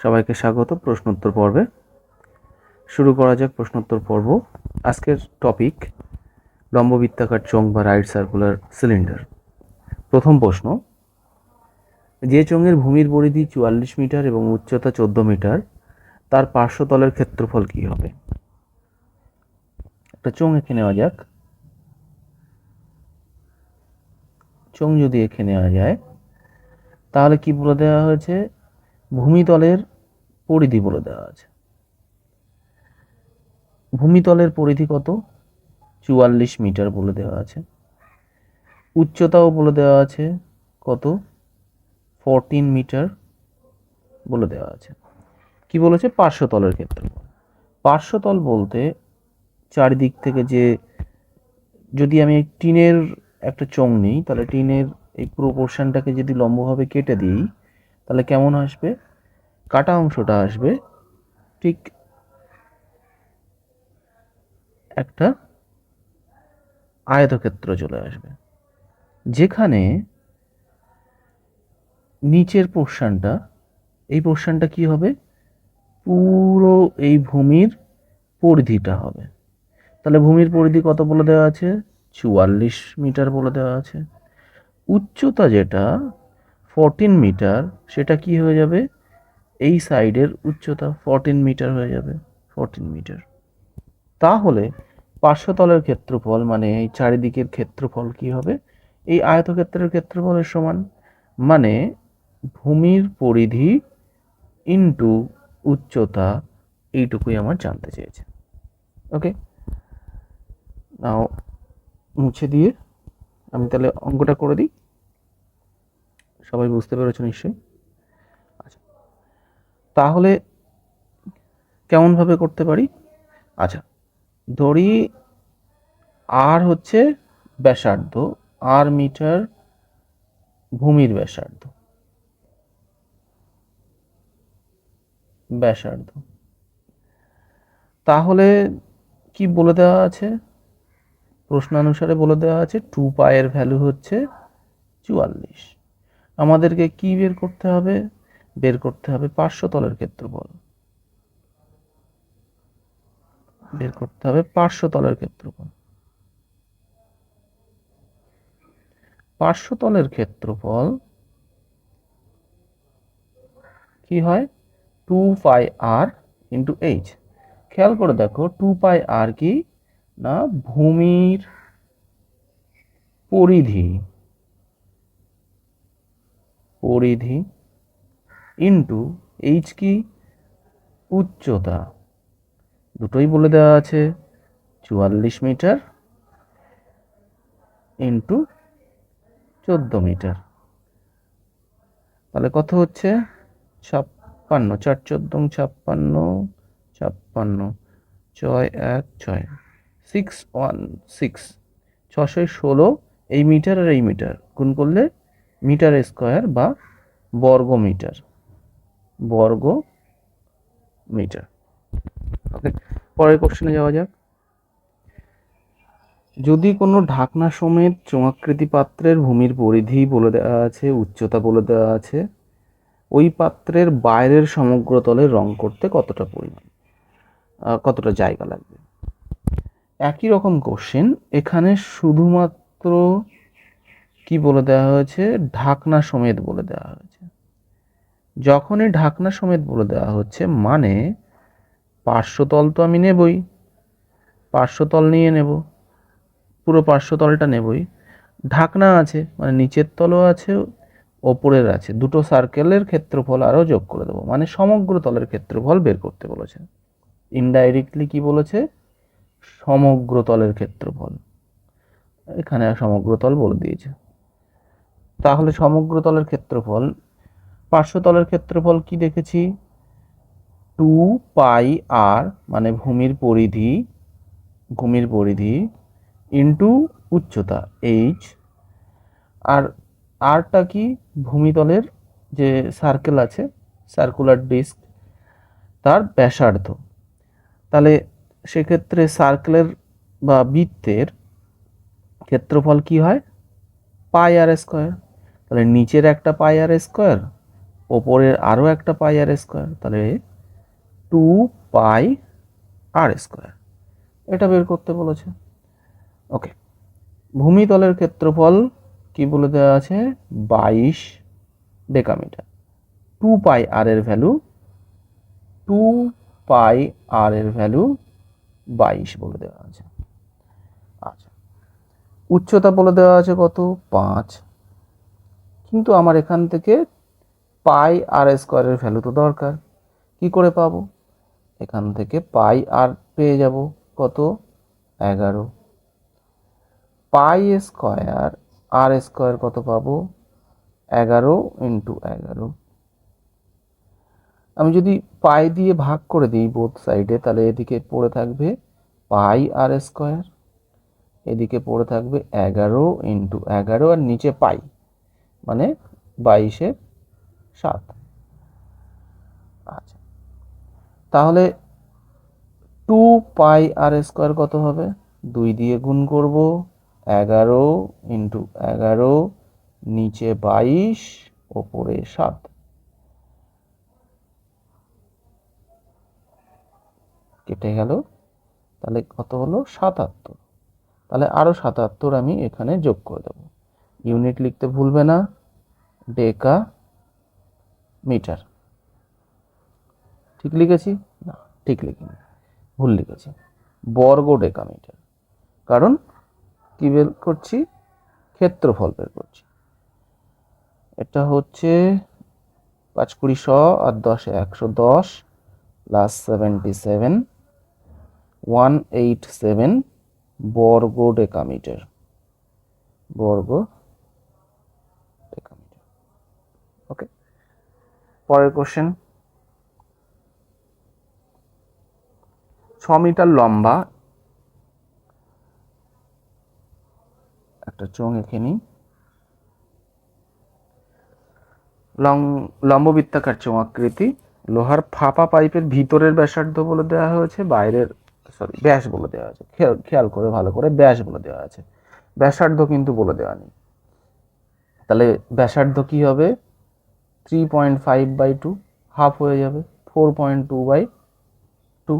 সবাইকে স্বাগত প্রশ্নোত্তর পর্বে। শুরু করা যাক প্রশ্নোত্তর পর্ব। আজকের টপিক লম্ববৃত্তাকার চোঙ বা রাইট সার্কুলার সিলিন্ডার। প্রথম প্রশ্ন, যে চোঙের ভূমির পরিধি 44 মিটার এবং উচ্চতা 14 মিটার, তার পার্শ্বতলের ক্ষেত্রফল কি হবে? একটা চোঙ এঁকে নেওয়া যাক। চোঙ যদি এঁকে নেওয়া যায় তাহলে কি বলে দেওয়া হয়েছে? ভূমিতলের পরিধি বলে দেওয়া আছে। ভূমিতলের পরিধি কত? 44 মিটার বলে দেওয়া আছে। উচ্চতাও বলে দেওয়া আছে কত? 14 মিটার বলে দেওয়া আছে। কি বলেছে? পার্শ্বতলের ক্ষেত্রফল। পার্শ্বতল বলতে চারিদিক থেকে যে, যদি আমি টিনের একটা চোঙ নিই তাহলে টিনের এই পুরো পোর্শনটাকে যদি লম্বভাবে কেটে দিই তাহলে কেমন আসবে? কাটা অংশটা আসবে ঠিক একটা আয়তক্ষেত্র চলে আসবে, যেখানে নিচের পোর্শনটা, এই পোর্শনটা কি হবে? পুরো এই ভূমির পরিধিটা হবে। তাহলে ভূমির পরিধি কত বলে দেওয়া আছে? 44 মিটার বলে দেওয়া আছে। উচ্চতা যেটা 14 মিটার, সেটা কি হয়ে যাবে? এই সাইডের উচ্চতা 14 মিটার হয়ে যাবে, 14 মিটার। তাহলে পার্শ্বতলের ক্ষেত্রফল মানে এই চারিদিকের ক্ষেত্রফল কি হবে? এই আয়তক্ষেত্রের ক্ষেত্রফলের সমান। মানে ভূমির পরিধি ইন্টু উচ্চতা, এইটুকুই আমার জানতে চেয়েছে। ওকে, নাও মুছে দিয়ে আমি তাহলে অঙ্কটা করে দিই। সবাই বুঝতে পেরেছো নিশ্চয়ই? আচ্ছা, তাহলে কেমনভাবে করতে পারি? আচ্ছা, ধরি আর হচ্ছে ব্যাসার্ধ, আর মিটার ভূমির ব্যাসার্ধ, তাহলে কি বলে দেওয়া আছে? প্রশ্নানুসারে বলে দেওয়া আছে 2 পায়ের ভ্যালু হচ্ছে 44। আমাদেরকে কি বের করতে হবে? বের করতে হবে পার্শ্বতলের ক্ষেত্রফল। বের করতে হবে পার্শ্বতলের ক্ষেত্রফল। পার্শ্বতলের ক্ষেত্রফল কি হয়? 2 পাই আর ইন্টু এইচ। খেয়াল করে দেখো 2 পাই আর কি না? ভূমির পরিধি, পরিধি ইন্টু এইচ কি? উচ্চতা। দুটোই বলে দেওয়া আছে 44 মিটার ইন্টু 14 মিটার। তাহলে কত হচ্ছে? 56, 4 14 56, 56, 6 1 6, 616, 616। এই মিটার আর এই মিটার গুণ করলে মিটার স্কোয়ার বা বর্গ মিটার, বর্গ মিটার। ওকে, পরের কোশ্চেনে যাওয়া যাক। যদি কোনো ঢাকনা সমেত চোঙাকৃতি পাত্রের ভূমির পরিধি বলে দেওয়া আছে, উচ্চতা বলে দেওয়া আছে, ওই পাত্রের বাইরের সমগ্র তলের রং করতে কতটা পরিমাণ, কতটা জায়গা লাগবে? একই রকম কোশ্চেন, এখানে শুধুমাত্র কি বলে দেওয়া হয়েছে? ঢাকনা সমেত বলে দেওয়া হয়েছে। যখনই ঢাকনা সমেত বলে দেওয়া হচ্ছে মানে পার্শ্বতল তো আমি নেবই, পার্শ্বতল নিয়ে নেব, পুরো পার্শ্বতলটা নেবই। ঢাকনা আছে মানে নিচের তলও আছে, ওপরের আছে, দুটো সার্কেলের ক্ষেত্রফল আরও যোগ করে দেবো, মানে সমগ্র তলের ক্ষেত্রফল বের করতে বলেছে। ইনডাইরেক্টলি কি বলেছে? সমগ্র তলের ক্ষেত্রফল। এখানে সমগ্র তল বলে দিয়েছে। তাহলে সমগ্র তলের ক্ষেত্রফল, পার্শ্বতলের ক্ষেত্রফল কি দেখেছি? 2 পাই আর মানে ভূমির পরিধি, ভূমির পরিধি ইন্টু উচ্চতা এইচ, আর আরটা কি? ভূমিতলের যে সার্কেল আছে, সার্কুলার ডিস্ক, তার ব্যাসার্ধ। তাহলে সেক্ষেত্রে সার্কেলের বা বৃত্তের ক্ষেত্রফল কি হয়? পাই আর স্কোয়ার। তাহলে নিচের একটা পাই আর স্কোয়ার, ওপরের আরও একটা পাই আর স্কোয়ার, তাহলে 2 পাই আর স্কোয়ার, এটা বের করতে বলেছে। ওকে, ভূমিতলের ক্ষেত্রফল কি বলে দেওয়া আছে, 22 ডেকামিটার। 2 পাই আর এর ভ্যালু 22 বলে দেওয়া আছে। আচ্ছা, উচ্চতা বলে দেওয়া আছে কত, 5। কিন্তু আমার এখান থেকে পাই আর স্কোয়ারের ভ্যালু তো দরকার, কি করে পাবো, এখান থেকে পাই আর পেয়ে যাব কত, 11। পাই স্কোয়ার আর স্কোয়ার কত পাবো, 11 ইন্টু 11। আমি যদি পাই দিয়ে ভাগ করে দিই বোথ সাইডে, তাহলে এদিকে পড়ে থাকবে পাই আর স্কোয়ার, এদিকে পড়ে থাকবে 11 ইন্টু 11, আর নিচে পাই, মানে 22/7। আচ্ছা, তাহলে 2 পাই আর স্কোয়ার কত হবে, 2 দিয়ে গুণ করব, 11 ইন্টু 11, নিচে 22, ওপরে 7। কেটে গেল, তাহলে কত হলো, 77। তাহলে আরও 77 আমি এখানে যোগ করে দেবো। ইউনিট লিখতে ভুলবে না, ডেকা মিটার। ঠিক লিখেছি না, ঠিক লিখিনি, ভুল লিখেছি, বর্গ ডেকা মিটার। কারণ কি বের করছি, ক্ষেত্রফল বের করছি। এটা হচ্ছে 5 20 100 আর 10 110 প্লাস 77 187 বর্গ ডেকামিটার, বর্গ ডেকামিটার। ওকে, পরের কোশ্চেন, 6 মিটার লম্বা একটা চোঙ এঁকে নিই। লম্ববৃত্তাকার চোঙ আকৃতি, লোহার ফাঁপা পাইপের ভিতরের ব্যাসার্ধ বলে দেওয়া হয়েছে, বাইরের ব্যাস বলে দেওয়া আছে। খেয়াল করে ভালো করে, ব্যাস বলে দেওয়া আছে, ব্যাসার্ধ কিন্তু বলে দেওয়া নেই। তাহলে ব্যাসার্ধ কি হবে, 3.5/2, হাফ হয়ে যাবে 4.2/2।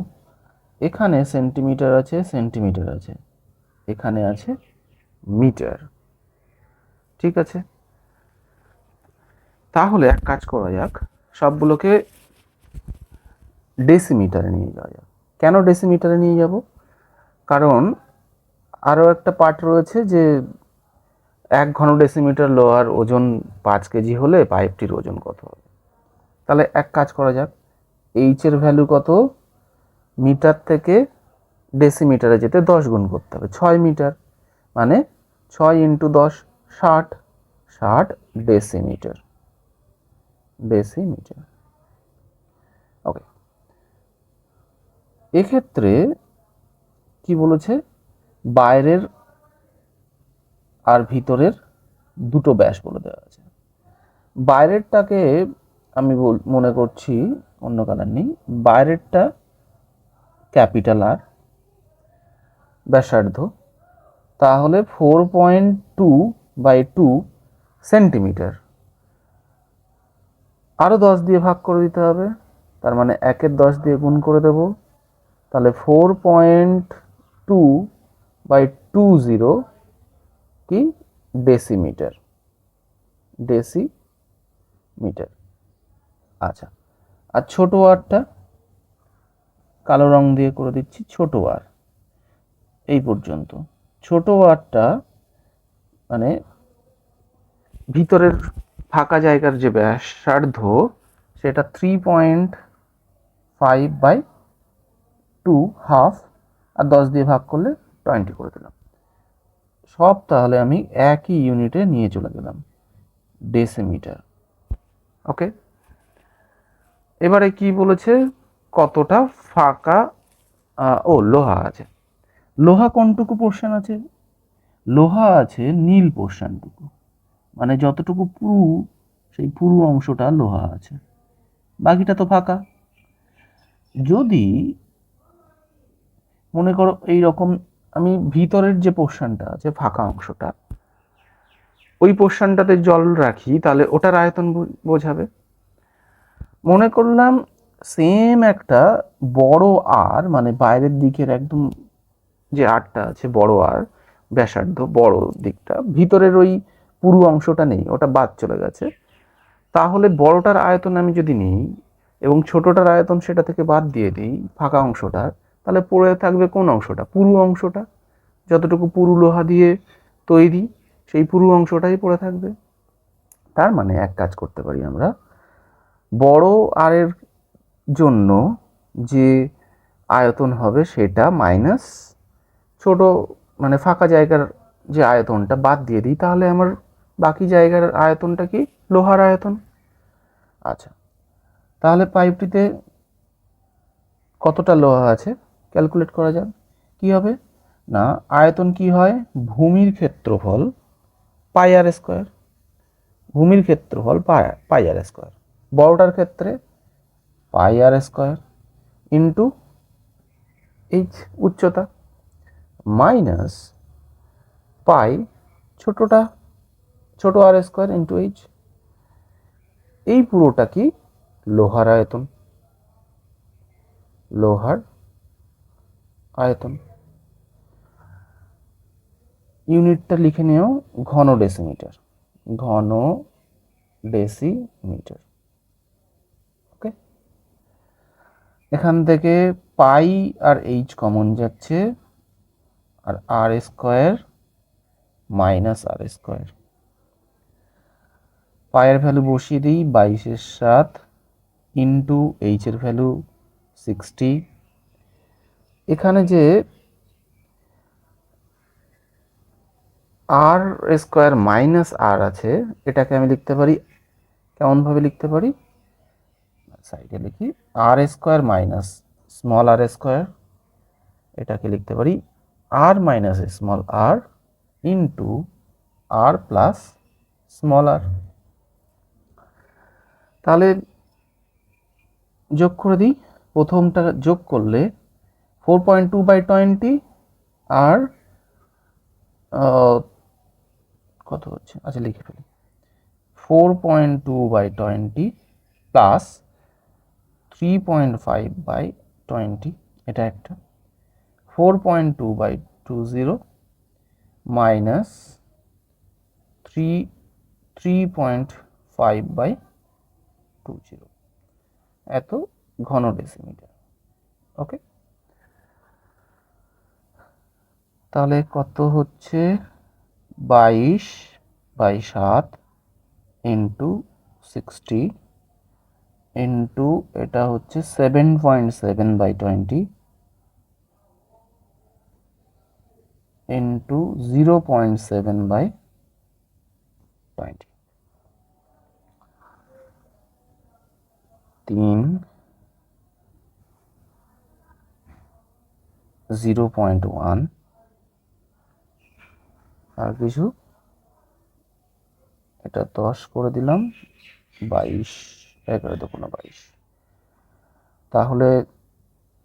এখানে সেন্টিমিটার আছে, সেন্টিমিটার আছে, এখানে আছে মিটার। ঠিক আছে, তাহলে এক কাজ করা যাক, সবগুলোকে ডেসিমিটারে নিয়ে যাওয়া যাক। কেন ডেসিমিটারে নিয়ে যাব, কারণ আরও একটা পার্ট রয়েছে যে 1 ঘন ডেসিমিটার লোহার ওজন 5 কেজি হলে পাইপটির ওজন কত হবে। তাহলে এক কাজ করা যাক, এইচ এর ভ্যালু কত, মিটার থেকে ডেসিমিটারে যেতে 10 গুণ করতে হবে, 6 মিটার, মানে 6 ইন্টু 10 60, 60 ডেসিমিটার, ডেসিমিটার। ওকে, এক্ষেত্রে কি বলেছে, বাইরের আর ভিতরের দুটো ব্যাস বলে দেওয়া আছে। বাইরেরটাকে আমি মনে করছি অন্য কালার নেই, বাইরেরটা ক্যাপিটাল আর ব্যাসার্ধ, তাহলে 4.2/2 সেন্টিমিটার। আরও 10 দিয়ে ভাগ করে দিতে হবে, তার মানে 1-এর 10 দিয়ে গুণ করে দেব, তাহলে 4.2/20 কি, ডেসিমিটার, ডেসিমিটার। আচ্ছা, আর ছোট আরটা কালো রং দিয়ে করে দিচ্ছি, ছোট আর এই পর্যন্ত। ছোট আরটা মানে ভিতরের ফাঁকা জায়গার যে ব্যাসার্ধ, সেটা 3.5/2, হাফ, আর 10 দিয়ে ভাগ করলে 20 করে দিলাম। সব তাহলে আমি একই ইউনিটে নিয়ে চলে গেলাম, ডেসিমিটার। ওকে, এবারে কি বলেছে, কতটা ফাঁকা, লোহা আছে। লোহা কোনটুকু পোর্শন আছে, লোহা আছে নীল পোর্শনটুকু, মানে যতটুকু পুরু, সেই পুরু অংশটা লোহা আছে, বাকিটা তো ফাঁকা। যদি মনে করো এই রকম, আমি ভিতরের যে পোর্শনটা আছে ফাঁকা অংশটা, ওই পোর্শনটাতে জল রাখি, তাহলে ওটার আয়তন বোঝাবে। মনে করলাম সেম একটা বড় আর, মানে বাইরের দিকের একদম যে আরটা আছে বড় আর, ব্যাসার্ধ বড় দিকটা, ভিতরের ওই পুরু অংশটা নেই, ওটা বাদ চলে গেছে। তাহলে বড়টার আয়তন আমি যদি নিই এবং ছোটটার আয়তন সেটা থেকে বাদ দিয়ে দিই ফাঁকা অংশটার, তাহলে পড়ে থাকবে কোন অংশটা? পুরু অংশটা। যতটুকু পুরু লোহা দিয়ে তৈরি সেই পুরু অংশটাই পড়ে থাকবে। তার মানে এক কাজ করতে পারি আমরা, বড় আরের জন্য যে আয়তন হবে সেটা মাইনাস ছোট, মানে ফাঁকা জায়গার যে আয়তনটা বাদ দিয়ে দিই, তাহলে আমার বাকি জায়গার আয়তনটা কি? লোহার আয়তন। আচ্ছা, তাহলে পাইপটিতে কতটা লোহা আছে ক্যালকুলেট করা যাক। কি হবে না, আয়তন কি হয়? ভূমির ক্ষেত্রফল পাই আর স্কোয়ার। ভূমির ক্ষেত্রফল পাই আর স্কোয়ার। বড়টার ক্ষেত্রে পাই আর স্কোয়ার ইন্টু এইচ উচ্চতা, মাইনাস পাই ছোটটা, ছোট আর স্কোয়ার ইন্টু এইচ। এই পুরোটা কি? লোহার আয়তন। লোহার আয়তন। ইউনিটটা লিখে নিও, ঘন ডেসিমিটার। ঘন ডেসিমিটার। ওকে, এখান থেকে পাই আর এইচ কমন যাচ্ছে, আর আর স্কোয়ার মাইনাস আর স্কোয়ার। পায়ের ভ্যালু বসিয়ে দিই, 22/7 ইন্টু এইচের ভ্যালু 60। এখানে যে আর স্কোয়ার মাইনাস আর আছে, এটাকে আমি লিখতে পারি কেমনভাবে লিখতে পারি? সাইডে লিখি, আর স্কোয়ার মাইনাস স্মল আর স্কোয়ার, এটাকে লিখতে পারি আর মাইনাস স্মল আর ইন্টু আর প্লাস স্মল আর। তাহলে যোগ করে দিই, প্রথমটা যোগ করলে 4.2/20 আর কত হচ্ছে, আচ্ছা লিখে ফেলি, 4.2/20 প্লাস 3.5/20, এটা একটা, 4.2/20 মাইনাস 3.5/20, এত ঘন ডেসিমিটার। ওকে, তাহলে কত হচ্ছে? 22/7 ইন্টু 60 ইন্টু এটা হচ্ছে 7.7/20 ইন্টু 0.7/20, 0.1 আর কিছু, এটা 10 করে দিলাম, 22, 11×2=22। তাহলে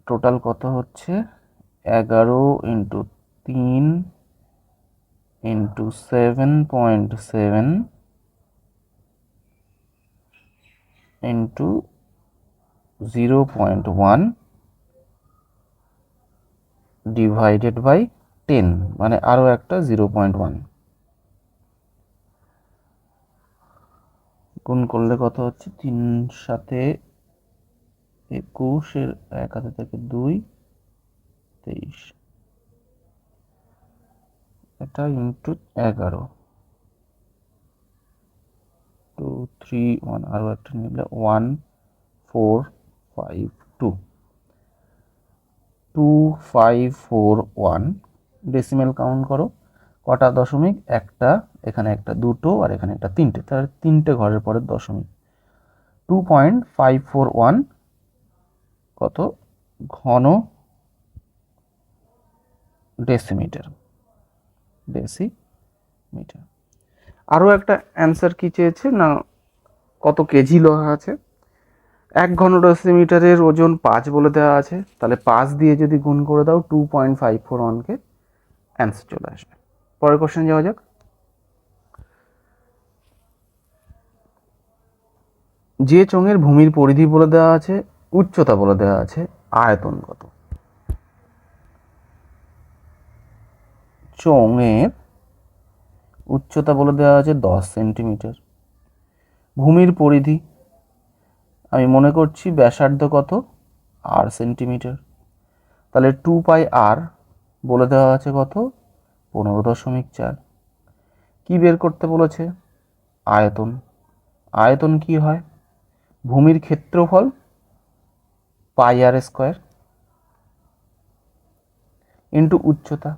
টোটাল কত হচ্ছে? 11 into 3 into 7.7 into 0.1 divided by 10, মানে আরও একটা 0.1 গুণ করলে কত হচ্ছে? 3 সাথে 21, এর 1 হাতে থেকে 2, 23, এটা ইন্টু 11, 2, 3, 1, আরও একটা নিলে 1, 4, 5, 2, 2541। ডেসিমেল কাউন্ট করো, কটা দশমিক? একটা, এখানে একটা, দুটো, আর এখানে একটা, তিনটে, তাহলে তিনটে ঘরের পরের দশমিক। 2.541 কত? ঘন ডেসিমিটার। ডেসিমিটার। আরও একটা অ্যান্সার কি চেয়েছে না, কত কেজি লোহা আছে। 1 ঘন ডেসিমিটারের ওজন 5 বলে দেওয়া আছে, তাহলে 5 দিয়ে যদি গুণ করে দাও 2.541কে, অ্যান্সার চলে আসবে। পরের কোশ্চেন যাওয়া যাক। যে চোঙের ভূমির পরিধি বলে দেওয়া আছে, উচ্চতা বলে দেওয়া আছে, আয়তন কত? চোঙের উচ্চতা বলে দেওয়া আছে 10 সেন্টিমিটার, ভূমির পরিধি আমি মনে করছি ব্যাসার্ধ কত, আর সেন্টিমিটার, তাহলে 2πr বলে দেওয়া আছে কত, 15.4। কি বের করতে বলেছে? আয়তন। আয়তন কি হয়? ভূমির ক্ষেত্রফল πr² ইন্টু উচ্চতা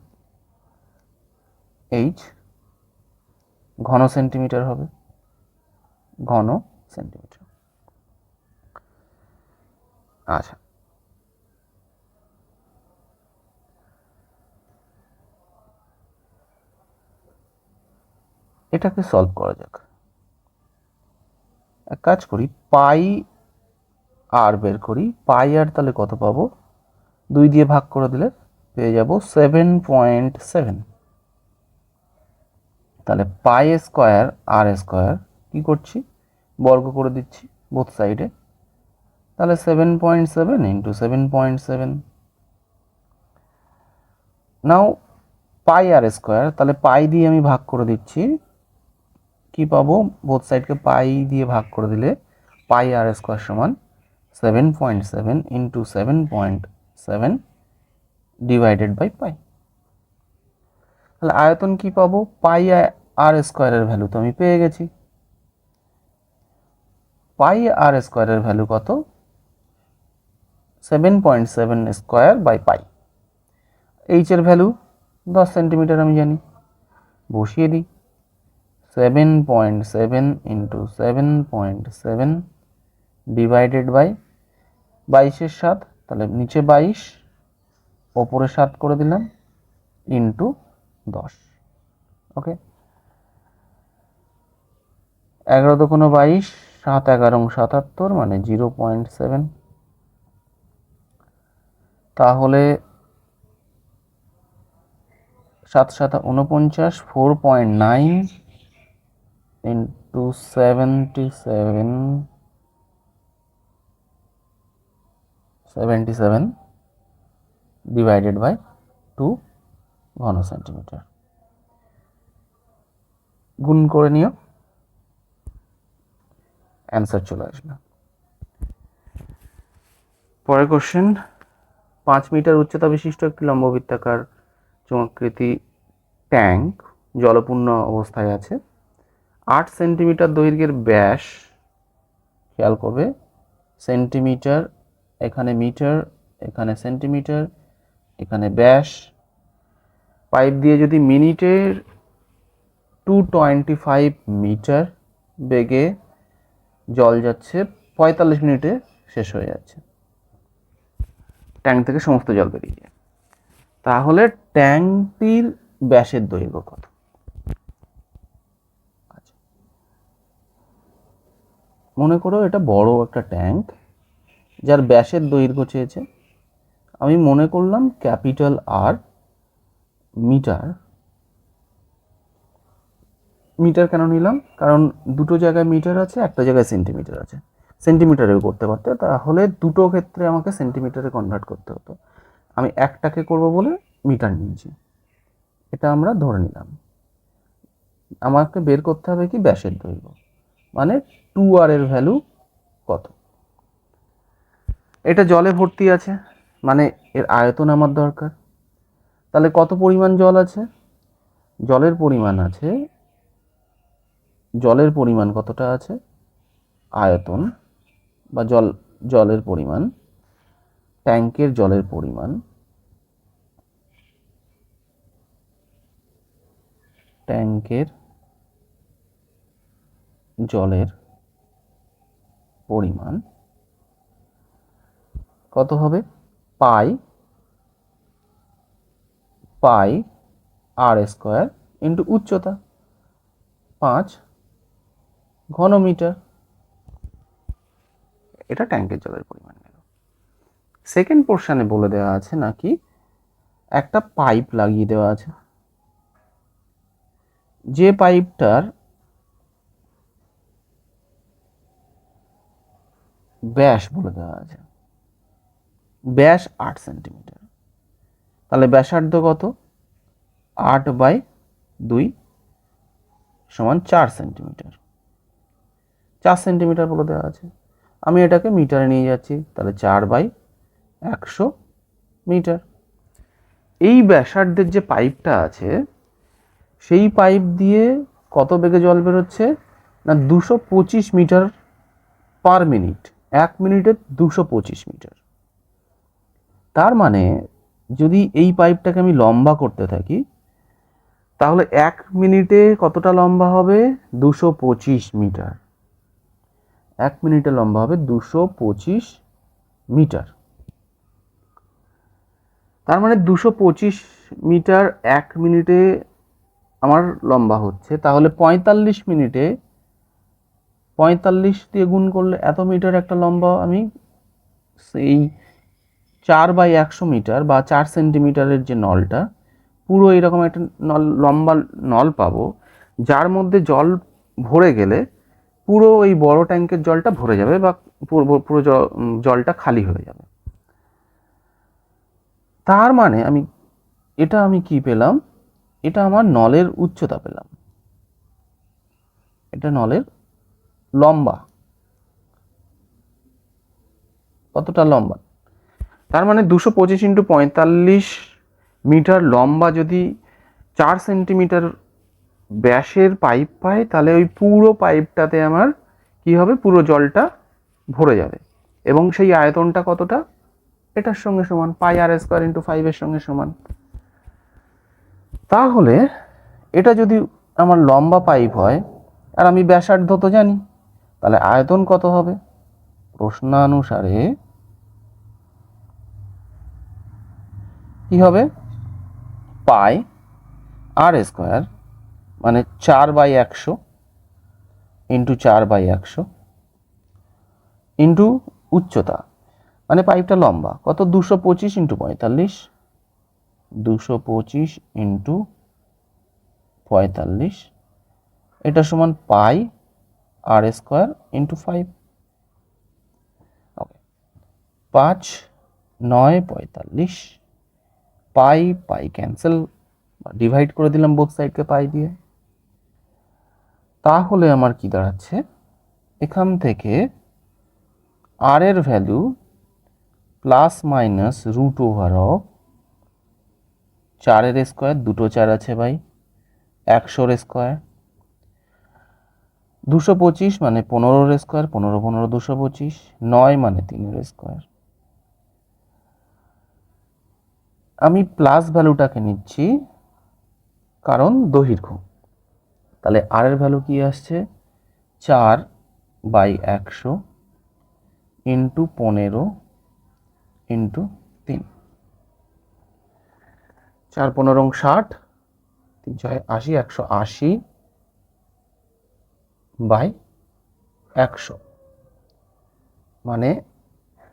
h, ঘন সেন্টিমিটার হবে, ঘন সেন্টিমিটার। আচ্ছা, এটাকে সলভ করা যাক। এক কাজ করি, পাই আর বের করি। পাই আর তাহলে কত পাবো? 2 দিয়ে ভাগ করে দিলে পেয়ে যাব 7.7। তাহলে পাই স্কোয়ার আর স্কোয়ার কী করছি, বর্গ করে দিচ্ছি বোথ সাইডে, তাহলে 7.7 ইন্টু 7.7। নাও পাই আর স্কোয়ার, তাহলে পাই দিয়ে আমি ভাগ করে দিচ্ছি, কি পাবো, বোথ সাইডকে পাই দিয়ে ভাগ করে দিলে পাই আর স্কোয়ার সমান 7.7 ইন্টু 7.7 ডিভাইডেড বাই পাই। তাহলে আয়তন কি পাবো, পাই আর স্কোয়ারের ভ্যালু তো আমি পেয়ে গেছি। পাই আর স্কোয়ারের ভ্যালু কত? 7.7 স্কোয়ার বাই পাই। এইচ এর ভ্যালু 10 সেন্টিমিটার আমি জানি, বসিয়ে দিই। 7.7 ইন্টু 7.7 ডিভাইডেড বাই 22-এর 7, তাহলে নিচে 22, ওপরে 7 করে দিলাম, ইন্টু 10। ওকে, 11 দুগুণ 22, 7 11 77, মানে 0.7। তাহলে 7 7 49, 4.9 ইন্টু 77 ডিভাইডেড বাই 2 ঘন সেন্টিমিটার। গুণ করে নিও, অ্যান্সার চলে আসবে। পরের কোশ্চেন, 5 মিটার উচ্চতা বিশিষ্ট একটি লম্ববৃত্তাকার চোঙাকৃতি ট্যাঙ্ক জলপূর্ণ অবস্থায় আছে। 8 সেন্টিমিটার দৈর্ঘ্যের ব্যাস, খেয়াল করবে, সেন্টিমিটার, এখানে মিটার, এখানে সেন্টিমিটার, এখানে ব্যাস। পাইপ দিয়ে যদি মিনিটের 225 মিটার বেগে জল যাচ্ছে, 45 মিনিটে শেষ হয়ে যাচ্ছে, ট্যাঙ্ক থেকে সমস্ত জল বেরিয়ে যায়। তাহলে ট্যাঙ্কটির ব্যাসের দৈর্ঘ্য কত? আচ্ছা, মনে করো এটা বড় একটা ট্যাঙ্ক, যার ব্যাসের দৈর্ঘ্য চেয়েছে। আমি মনে করলাম ক্যাপিটাল আর মিটার। মিটার কেন নিলাম? কারণ দুটো জায়গায় মিটার আছে, একটা জায়গায় সেন্টিমিটার আছে। সেন্টিমিটারেও করতে পারতে, তাহলে দুটো ক্ষেত্রে আমাকে সেন্টিমিটারে কনভার্ট করতে হতো। আমি একটাকে করব বলে মিটার নিয়েছি, এটা আমরা ধরে নিলাম। আমাকে বের করতে হবে কি, ব্যাসের দৈর্ঘ্য, মানে 2r এর ভ্যালু কত। এটা জলে ভর্তি আছে, মানে এর আয়তন আমার দরকার। তাহলে কত পরিমাণ জল আছে? জলের পরিমাণ আছে, জলের পরিমাণ কতটা আছে, আয়তন বা জলের পরিমাণ, ট্যাঙ্কের জলের পরিমাণ, ট্যাঙ্কের জলের পরিমাণ কত হবে, পাই আর স্কোয়ার ইন্টু উচ্চতা 5 ঘনমিটার। এটা ট্যাঙ্কের জলের পরিমাণ। সেকেন্ড পোর্শনে বলে দেওয়া আছে নাকি একটা পাইপ লাগিয়ে দেওয়া আছে, যে পাইপটার ব্যাস বলে দেওয়া আছে, ব্যাস 8 সেন্টিমিটার। তাহলে ব্যাসার্ধ কত? 8/2 সমান 4 সেন্টিমিটার। 4 সেন্টিমিটার বলে দেওয়া আছে। আমি এটাকে মিটারে নিয়ে যাচ্ছি, তাহলে 4/100 মিটার। এই ব্যাসার্ধের যে পাইপটা আছে, সেই পাইপ দিয়ে কত বেগে জল বেরোচ্ছে না 225 মিটার পার মিনিট। 1 মিনিটে 225 মিটার। তার মানে যদি এই পাইপটাকে আমি লম্বা করতে থাকি, তাহলে 1 মিনিটে কতটা লম্বা হবে? 225 মিটার। 1 মিনিটে লম্বা হবে 225 মিটার। তার মানে 225 মিটার 1 মিনিটে আমার লম্বা হচ্ছে। তাহলে 45 মিনিটে 45 দিয়ে গুণ করলে এত মিটার একটা লম্বা আমি সেই 4/100 মিটার বা 4 সেন্টিমিটারের যে নলটা, পুরো এরকম একটা নল, লম্বা নল পাবো, যার মধ্যে জল ভরে গেলে পুরো ওই বড় ট্যাঙ্কের জলটা ভরে যাবে বা পুরো জলটা খালি হয়ে যাবে। তার মানে আমি কি পেলাম? এটা আমার নলের উচ্চতা পেলাম, এটা নলের লম্বা, কতটা লম্বা। তার মানে 225 × 45 মিটার লম্বা যদি 4 সেন্টিমিটার ব্যাসের পাইপ পাই, তাহলে ওই পুরো পাইপটাতে আমার কি হবে? পুরো জলটা ভরে যাবে। এবং সেই আয়তনটা কতটা? এটার সঙ্গে সমান, πr² × 5 এর সঙ্গে সমান। তাহলে এটা যদি আমার লম্বা পাইপ হয়, আর আমি ব্যাসার্ধ তো জানি, তাহলে আয়তন কত হবে? প্রশ্নানুসারে কি হবে? πr² মানে 4/100 ইন্টু 4/100 ইন্টু উচ্চতা, মানে পাইপটা লম্বা কত? 225 × 45, 225 × 45, এটা সমান πr² × 5। ওকে, 5 9 45, পাই ক্যান্সেল, ডিভাইড করে দিলাম বোথ সাইডকে পাই দিয়ে। তাহলে আমার কি দাঁড়াচ্ছে? এখান থেকে আর এর ভ্যালু ±√/, 4² দুটো 4 আছে ভাই, 100² 225 মানে 15² 15 15 225, 9 মানে 3² আমি প্লাস ভ্যালুটাকে নিচ্ছি কারণ দৈর্ঘ্য। তাহলে আর এর ভ্যালু কি আসছে? 4/100 ইন্টু 15 ইন্টু 3, 4 15 60, 3 6 80, 180/100 মানে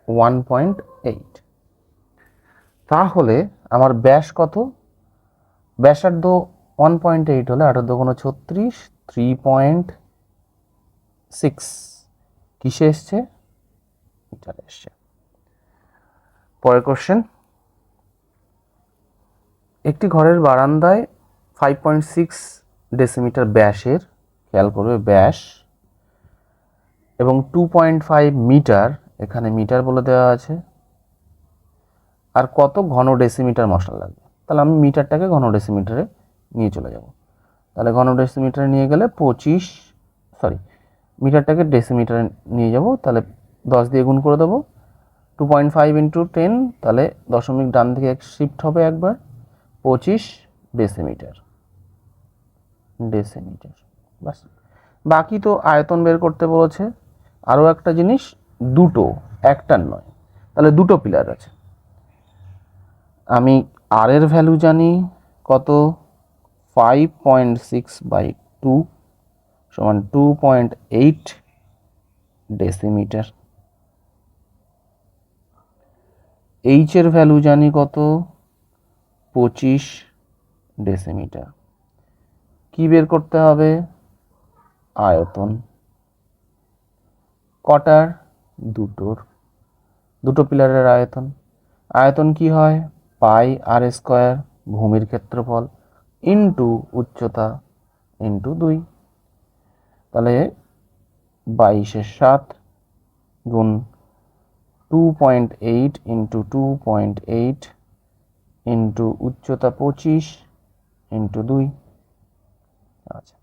1.8। তাহলে আমার ব্যাস কত? ব্যাসার্ধ 1.8 হলে 8 × 36, 3.6 কিসে এসছে? মিটারে এসছে। পরের কোশ্চেন, একটি ঘরের বারান্দায় 5.6 ডেসিমিটার ব্যাসের, খেয়াল করবে ব্যাস, এবং 2.5 মিটার, এখানে মিটার বলে দেওয়া আছে, আর কত ঘন ডেসিমিটার মশলা লাগবে। তাহলে আমি মিটারটাকে ঘন ডেসিমিটারে নিয়ে চলে যাব। তাহলে ঘন ডেসিমিটারে নিয়ে গেলে মিটারটাকে ডেসিমিটারে নিয়ে যাব, তাহলে 10 দিয়ে গুণ করে দেবো। 2.5 × 10, তাহলে দশমিক ডান দিকে শিফট হবে একবার, 25 ডেসিমিটার। বাস, বাকি তো আয়তন বের করতে বলেছে। আরও একটা জিনিস, দুটো, একটার নয়, তাহলে দুটো পিলার আছে। আমি আর এর ভ্যালু জানি কত? 5.6/2 সমান 2.8 ডেসিমিটার। এইচ এর ভ্যালু জানি কত? 25 ডেসিমিটার। কি বের করতে হবে? আয়তন। কটার? দুটো পিলারের আয়তন। আয়তন কি হয়? পাই আর স্কোয়ার ভূমির ক্ষেত্রফল ইন্টু উচ্চতা ইন্টু 2। তাহলে 22/7 গুণ 2.8 ইন্টু 2.8 ইন্টু উচ্চতা 25 ইন্টু 2। আচ্ছা,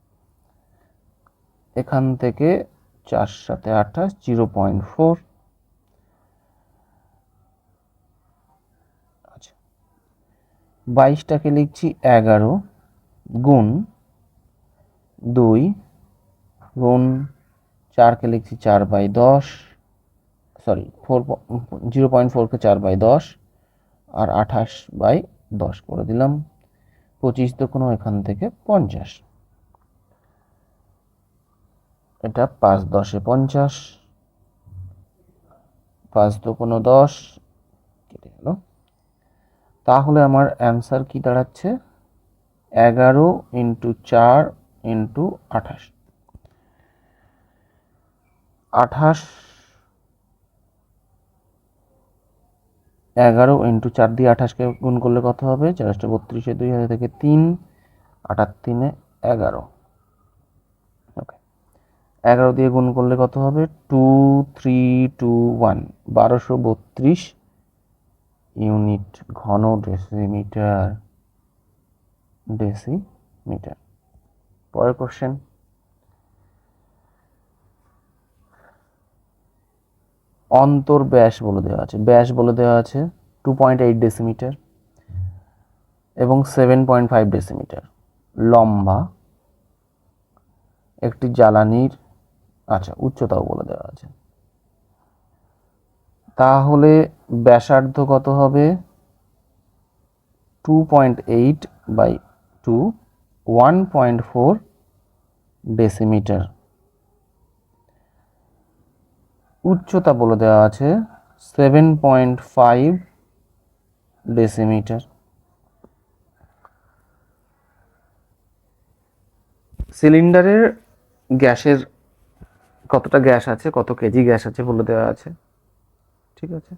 এখান থেকে 4 7 28 0.4। আচ্ছা, 22টাকে লিখছি 11 গুণ 2 গুণ 4কে লিখছি 4/10, সরি 0.4কে 4/10 আর 28/10 করে দিলাম। 25 তো কোনো এখান থেকে 50, এটা 5 10 50, 5 তো কোনো 10 কেটে গেল। তাহলে আমার অ্যান্সার কি দাঁড়াচ্ছে? 11 ইন্টু 4 ইন্টু 28। 11 ইন্টু 4 দিয়ে 28কে গুণ করলে কত হবে? 4 32, 2 হাজার থেকে 3, 8 3 11। ওকে, 11 দিয়ে গুণ করলে কত হবে? 2 3 2 1 1232 ইউনিট ঘন ডেসিমিটার। পরের কোশ্চেন, অন্তর ব্যাস বলে দেওয়া আছে। ব্যাস বলে দেওয়া আছে 2.8 ডেসিমিটার এবং 7.5 ডেসিমিটার। লম্বা একটি জ্বালানির, আচ্ছা উচ্চতাও বলে দেওয়া আছে। তাহলে ব্যাসার্ধ কত হবে? 2.8/2 1.4 ডেসিমিটার। উচ্চতা বলে দেওয়া আছে 7.5 ডেসিমিটার। সিলিন্ডারের গ্যাসের কতটা গ্যাস আছে, কত কেজি গ্যাস আছে বলে দেওয়া আছে। ঠিক আছে,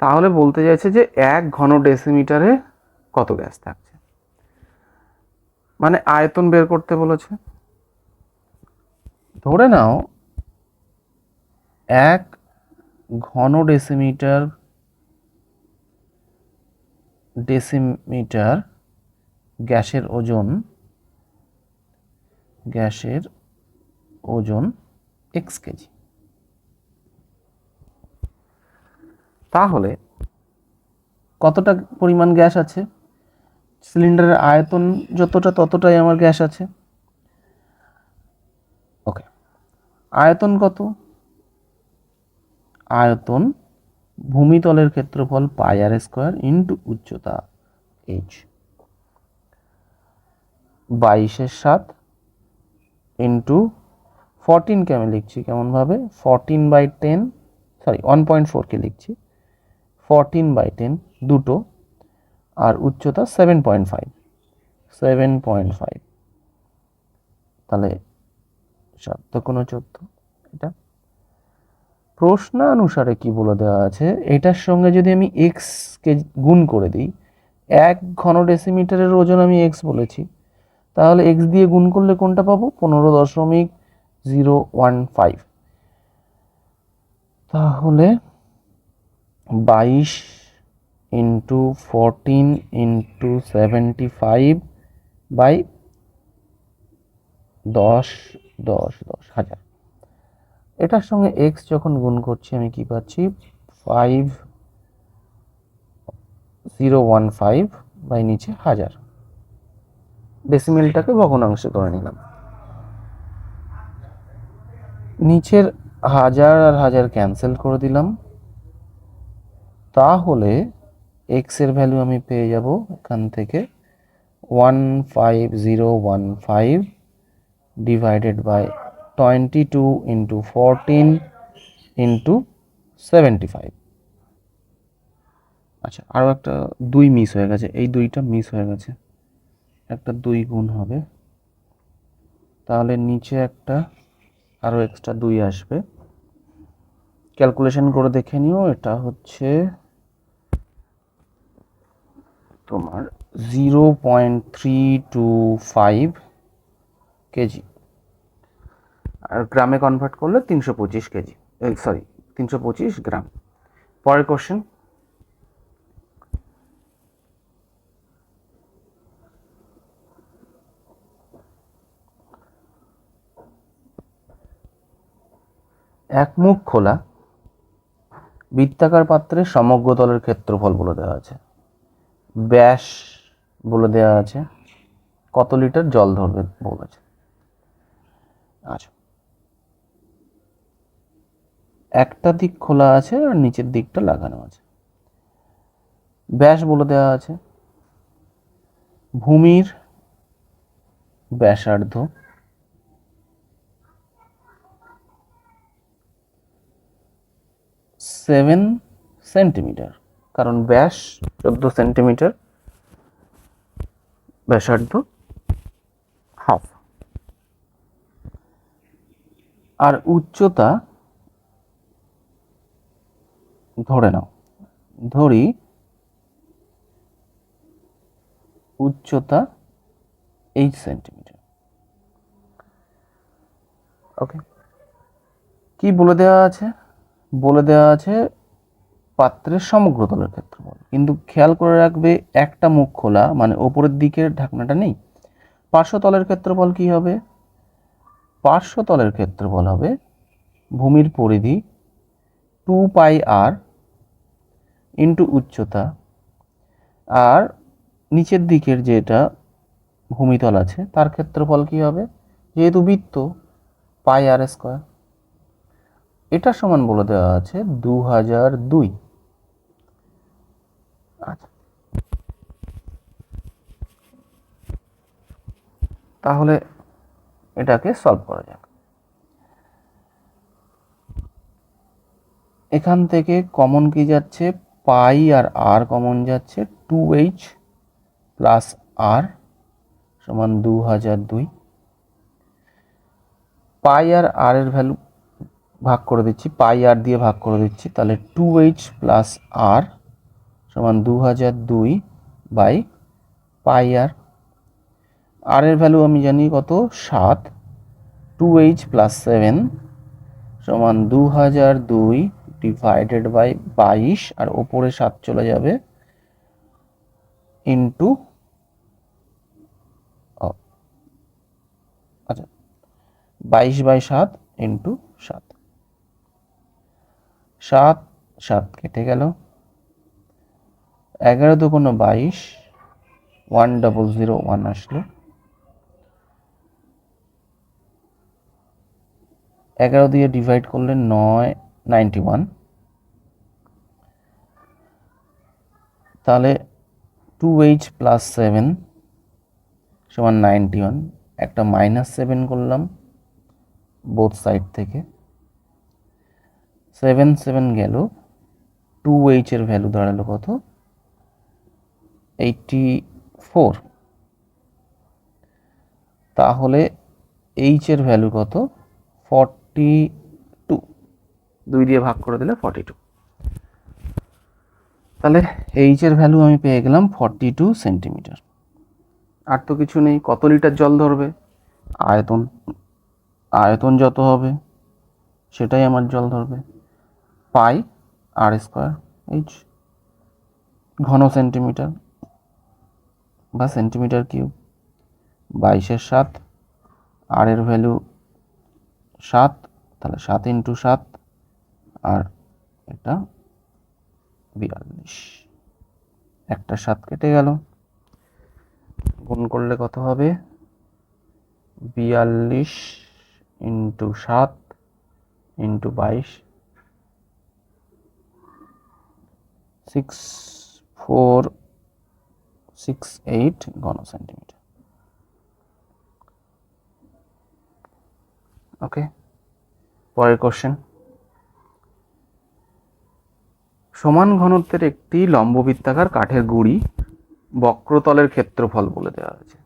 তাহলে বলতে চাইছে যে 1 ঘন ডেসিমিটারে কত গ্যাস থাকছে, মানে আয়তন বের করতে বলেছে। ধরে নাও 1 ঘন ডেসিমিটার গ্যাসের ওজন x কেজি। তাহলে কতটা পরিমাণ গ্যাস আছে? সিলিন্ডারের আয়তন যতটা ততটাই আমার গ্যাস আছে। ওকে, আয়তন কত? আয়তন ভূমিতলের ক্ষেত্রফল পাই আর স্কোয়ার ইন্টু উচ্চতা h। 22/7 ইন্টু 14কে আমি লিখছি কেমনভাবে? 14/10, সরি 1.4কে লিখছি 14/10 দুটো, আর উচ্চতা 7.5। তাহলে 7 তো কোনো 14। এটা প্রশ্নানুসারে কি বলে দেওয়া আছে, এটার সঙ্গে যদি আমি x কে গুণ করে দিই, 1 ঘন ডেসিমিটারের ওজন আমি x বলেছি, তাহলে x দিয়ে গুণ করলে কোনটা পাবো? 15.015। তাহলে 22 ইন্টু 14 ইন্টু 75/10 এটার সঙ্গে x যখন গুণ করছি আমি কি পাচ্ছি? 5015 বাই নিচে 1000। ডেসিমেলটাকে ভগ্নাংশে করে নিলাম। নিচের 1000 আর 1000 ক্যান্সেল করে দিলাম। তাহলে x এর ভ্যালু আমি পেয়ে যাব এখান থেকে 15015 ডিভাইডেড বাই 22 ইন্টু 14 ইন্টু 75। আচ্ছা, আরও একটা 2 মিস হয়ে গেছে, এই 2টা মিস হয়ে গেছে, একটা 2 গুণ হবে, তাহলে নিচে একটা আরও এক্সট্রা 2 আসবে। ক্যালকুলেশন করে দেখে নিও। এটা হচ্ছে তোমার 0.325 কেজি, আর গ্রামে কনভার্ট করলে 325 কেজি, সরি 325 গ্রাম। পরের কোশ্চেন, এক মুখ খোলা বৃত্তাকার পাত্রে সমগ্র তলের ক্ষেত্রফল বলে দেওয়া আছে, ব্যাস বলে দেওয়া আছে, কত লিটার জল ধরবে বলেছে। আচ্ছা, একটা দিক খোলা আছে আর নিচের দিকটা লাগানো আছে। ব্যাস বলে দেওয়া আছে, ভূমির ব্যাসার্ধ সেভেন সেন্টিমিটার, কারণ ব্যাস 14 সেন্টিমিটার, ব্যাসার্ধ হাফ। আর উচ্চতা ধরে নাও, ধরি উচ্চতা 8 সেন্টিমিটার। ওকে, কি বলে দেওয়া আছে? বলে দেওয়া আছে পাত্রের সমগ্র তলের ক্ষেত্রফল, কিন্তু খেয়াল করে রাখবে একটা মুখ খোলা, মানে ওপরের দিকের ঢাকনাটা নেই। পার্শ্বতলের ক্ষেত্রফল কি হবে? পার্শ্বতলের ক্ষেত্রফল হবে ভূমির পরিধি 2πr ইন্টু উচ্চতা, আর নিচের দিকের যেটা ভূমিতল আছে তার ক্ষেত্রফল কি হবে? যেহেতু বৃত্ত, πr²। এটা সমান বলে দেওয়া আছে 2002। আচ্ছা, তাহলে এটাকে সলভ করা যাক। এখান থেকে কমন কি যাচ্ছে? পাই আর আর কমন যাচ্ছে, 2h প্লাস আর সমান 2002। পাই আর আর এর ভ্যালু ভাগ করে দিচ্ছি, পাই আর দিয়ে ভাগ করে দিচ্ছি, তাহলে 2h প্লাস আর সমান 2002 বাই পাই আর। আর এর ভ্যালু আমি জানি কত, 7। 2h প্লাস 7 সমান 2002 ডিভাইডেড বাই 22, আর ওপরে 7 চলে যাবে, ইন্টু, আচ্ছা 22/7 ইন্টু 7। 7 7 কেটে গেল, 11 দুগুণে 22, 1001 আসলো। 11 দিয়ে ডিভাইড করলে 91, তাহলে 2h প্লাস 7 সমান 91। একটা -7 করলাম বোথ সাইড থেকে, 7 7 গেল, 2h এর ভ্যালু দাঁড়ালো কত? 84। তাহলে h এর ভ্যালু কত? 42। 2 দিয়ে ভাগ করে দিলে 42। তাহলে h এর ভ্যালু আমি পেয়ে গেলাম 42 সেন্টিমিটার। আর তো কিছু নেই। কত লিটার জল ধরবে? আয়তন, আয়তন যত হবে সেটাই আমার জল ধরবে, পাই r², h ঘন সেন্টিমিটার বা সেন্টিমিটার কিউব, 22 এর 7, আর এর ভ্যালু 7, তাহলে 7 ইন্টু 7, আর এটা 42। একটা 7 কেটে গেল, গুণ করলে কত হবে? 42 ইন্টু 7 ইন্টু 22, 6468 ঘন সেন্টিমিটার। ওকে, পরের কোশ্চেন, সমান ঘনত্বের একটি লম্ববৃত্তাকার কাঠের গুঁড়ি বক্রতলের ক্ষেত্রফল বলে দেওয়া আছে,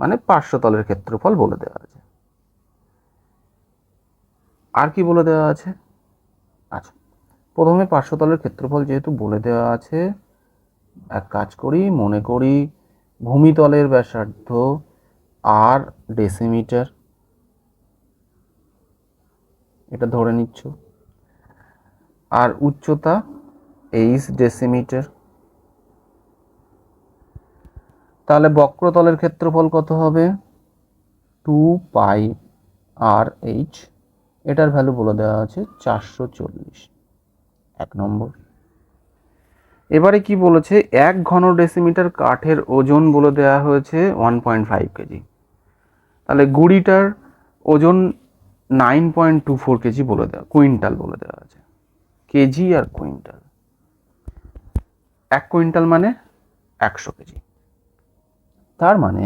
মানে পার্শ্বতলের ক্ষেত্রফল বলে দেওয়া আছে। আর কি বলে দেওয়া আছে? আচ্ছা, প্রথমে পার্শ্বতলের ক্ষেত্রফল যেহেতু বলে দেওয়া আছে, এক কাজ করি, মনে করি ভূমিতলের ব্যাসার্ধ আর ডেসিমিটার, এটা ধরে নিচ্ছ, আর উচ্চতা এইচ ডেসিমিটার। তাহলে বক্রতলের ক্ষেত্রফল কত হবে? 2 পাই আর এইচ, এটার ভ্যালু বলে দেওয়া আছে 440, 1 নম্বর। এবারে কি বলেছে, 1 ঘন ডেসিমিটার কাঠের ওজন বলে দেওয়া হয়েছে 1.5 কেজি। তাহলে গুড়িটার ওজন 9.24 কেজি বলে দেওয়া, কুইন্টাল বলে দেওয়া আছে। কেজি আর কুইন্টাল, 1 কুইন্টাল মানে 100 কেজি। তার মানে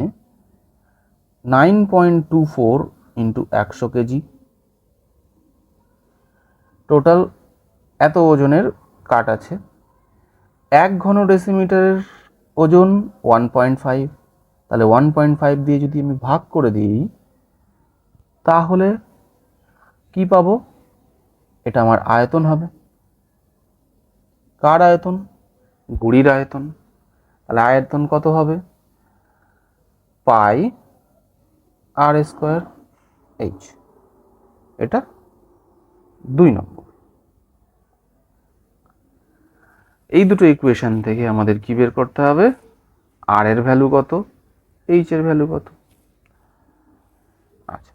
9.24 ইন্টু 100 কেজি, টোটাল এত ওজনের কাঠ আছে। 1 ঘন ডেসিমিটারের ওজন 1.5, তাহলে 1.5 দিয়ে যদি আমি ভাগ করে দিই তাহলে কি পাবো? এটা আমার আয়তন হবে। কার আয়তন? গুড়ির আয়তন। তাহলে আয়তন কত হবে? পাই আর স্কোয়ার এইচ। এটা 2 নম্বর। এই দুটো ইকুয়েশন থেকে আমাদের কি বের করতে হবে? আর এর ভ্যালু কত, এইচ এর ভ্যালু কত। আচ্ছা,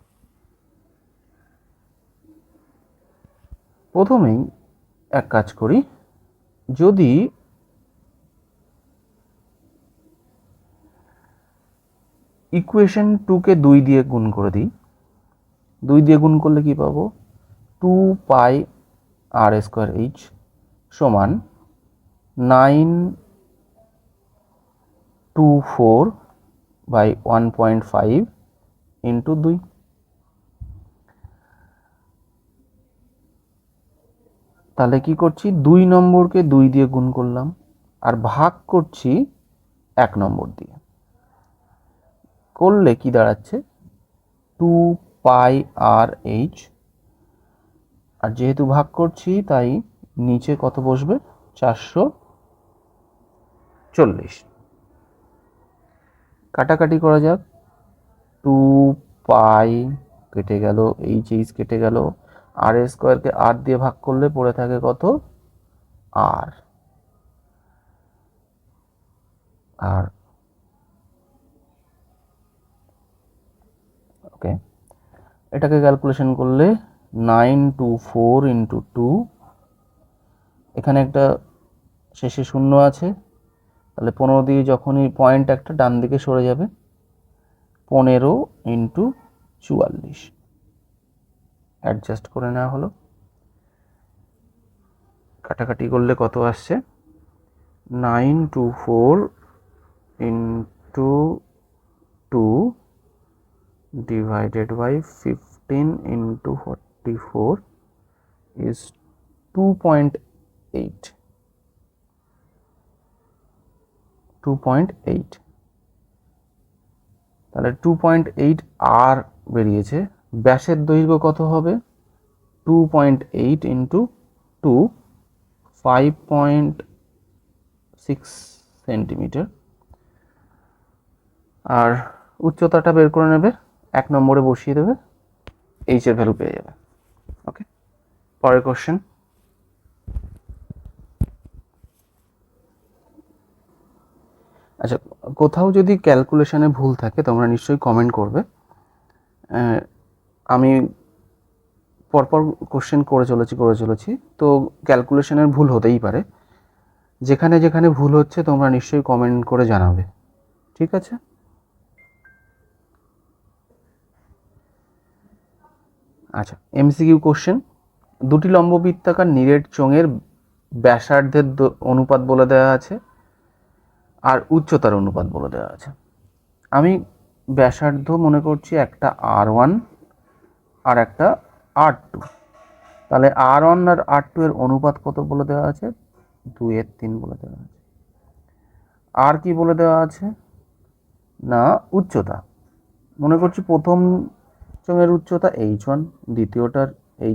প্রথমেই এক কাজ করি, যদি ইকুয়েশন 2কে 2 দিয়ে গুণ করে দিই, 2 দিয়ে গুণ করলে কি পাবো? 2 পাই আর স্কোয়ার এইচ সমান 924 বাই 1.5 ইন্টু 2। তাহলে কি করছি, 2 নম্বরকে 2 দিয়ে গুণ করলাম আর ভাগ করছি 1 নম্বর দিয়ে, করলে কি দাঁড়াচ্ছে? 2 পাই আর এইচ, আর যেহেতু ভাগ করছি তাই নিচে কত বসবে? 440। কাটাকাটি করা যাক, 2 পাই কেটে গেল, এইচ এইচ কেটে গেল, আর স্কোয়ারকে আর দিয়ে ভাগ করলে পড়ে থাকে কত? আর। আর ওকে, এটাকে ক্যালকুলেশন করলে 924 ইন্টু 2, এখানে একটা শেষে শূন্য আছে, তাহলে 15 দিয়ে যখনই পয়েন্ট একটা ডান দিকে সরে যাবে, 15 ইন্টু 44, অ্যাডজাস্ট করে নেওয়া হলো। কাটাকাটি করলে কত আসছে? 924 into 2 divided by 15 into 44 is 2.8, 2.8। তাহলে 2.8 আর বেরিয়েছে। ব্যাসের দৈর্ঘ্য কত হবে? 2.8 ইন্টু 2, 5.6 সেন্টিমিটার। আর উচ্চতাটা বের করে নেবে, 1 নম্বরে বসিয়ে দেবে, এইচ এর ভ্যালু পেয়ে যাবে। ওকে, পরের কোশ্চেন। আচ্ছা, কোথাও যদি ক্যালকুলেশনে ভুল থাকে তোমরা নিশ্চয়ই কমেন্ট করবে। আমি পরপর কোশ্চেন করে চলেছি, তো ক্যালকুলেশনের ভুল হতেই পারে। যেখানে যেখানে ভুল হচ্ছে তোমরা নিশ্চয়ই কমেন্ট করে জানাবে, ঠিক আছে? আচ্ছা, এমসিকিউ কোশ্চেন। দুটি লম্ববৃত্তাকার নিরেট চোঙের ব্যাসার্ধের অনুপাত বলে দেওয়া আছে আর উচ্চতার অনুপাত বলে দেওয়া আছে। আমি ব্যাসার্ধ মনে করছি একটা R1 আর একটা R2। তাহলে R1 আর R2 এর অনুপাত কত বলে দেওয়া আছে? 2:3 বলে দেওয়া আছে। আর কি বলে দেওয়া আছে? না, উচ্চতা। মনে করছি প্রথম চোঙের উচ্চতা H1, দ্বিতীয়টার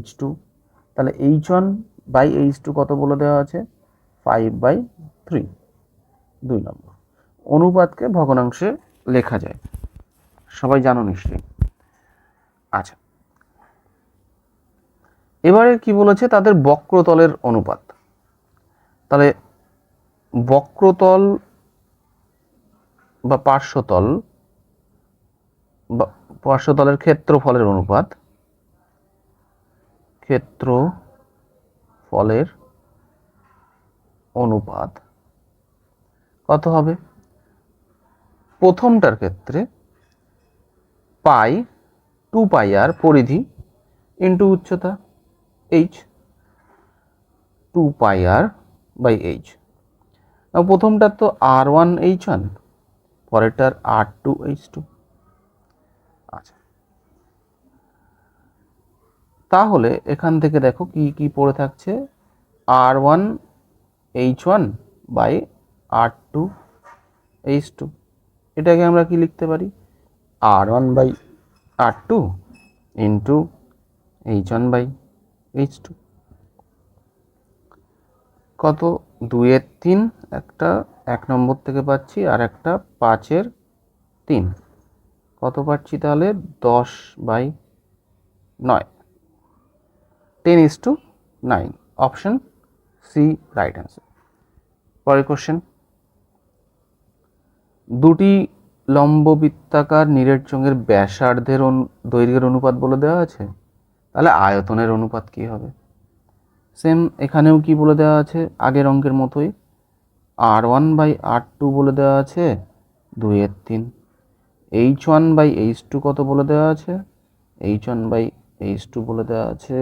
H2। তাহলে H1 বাই H2 কত বলে দেওয়া আছে 5/3, 2 নম্বর। অনুপাতকে ভগ্নাংশে লেখা যায়, সবাই জানো নিশ্চয়ই। আচ্ছা, এবারে কি বলেছে তাদের বক্রতলের অনুপাত। তাহলে বক্রতল বা পার্শ্বতলের ক্ষেত্রফলের অনুপাত কত হবে? প্রথমটার ক্ষেত্রে পাই 2πr পরিধি ইন্টু উচ্চতা h, 2πr/h। প্রথমটার তো r1h1, পরেরটার r2h2। আচ্ছা, তাহলে এখান থেকে দেখো কি কি পড়ে থাকছে, r1h1/r2h2। এটাকে আমরা কি লিখতে পারি, r1/r2 ইন্টু h1/h2। কত 2/3, একটা 1 নম্বর থেকে পাচ্ছি, আর একটা 5/3, কত পাচ্ছি তাহলে 10/9, 10:9। Option C right answer. পরের কোশ্চেন, দুটি লম্ববৃত্তাকার নিরেট চোঙের ব্যাসার্ধের দৈর্ঘ্যের অনুপাত বলে দেওয়া আছে, তাহলে আয়তনের অনুপাত কি হবে? সেম এখানেও কি বলে দেওয়া আছে, আগের অঙ্কের মতোই r1/r2 বলে দেওয়া আছে 2/3, h1/h2 কত বলে দেওয়া আছে, h1/h2 বলে দেওয়া আছে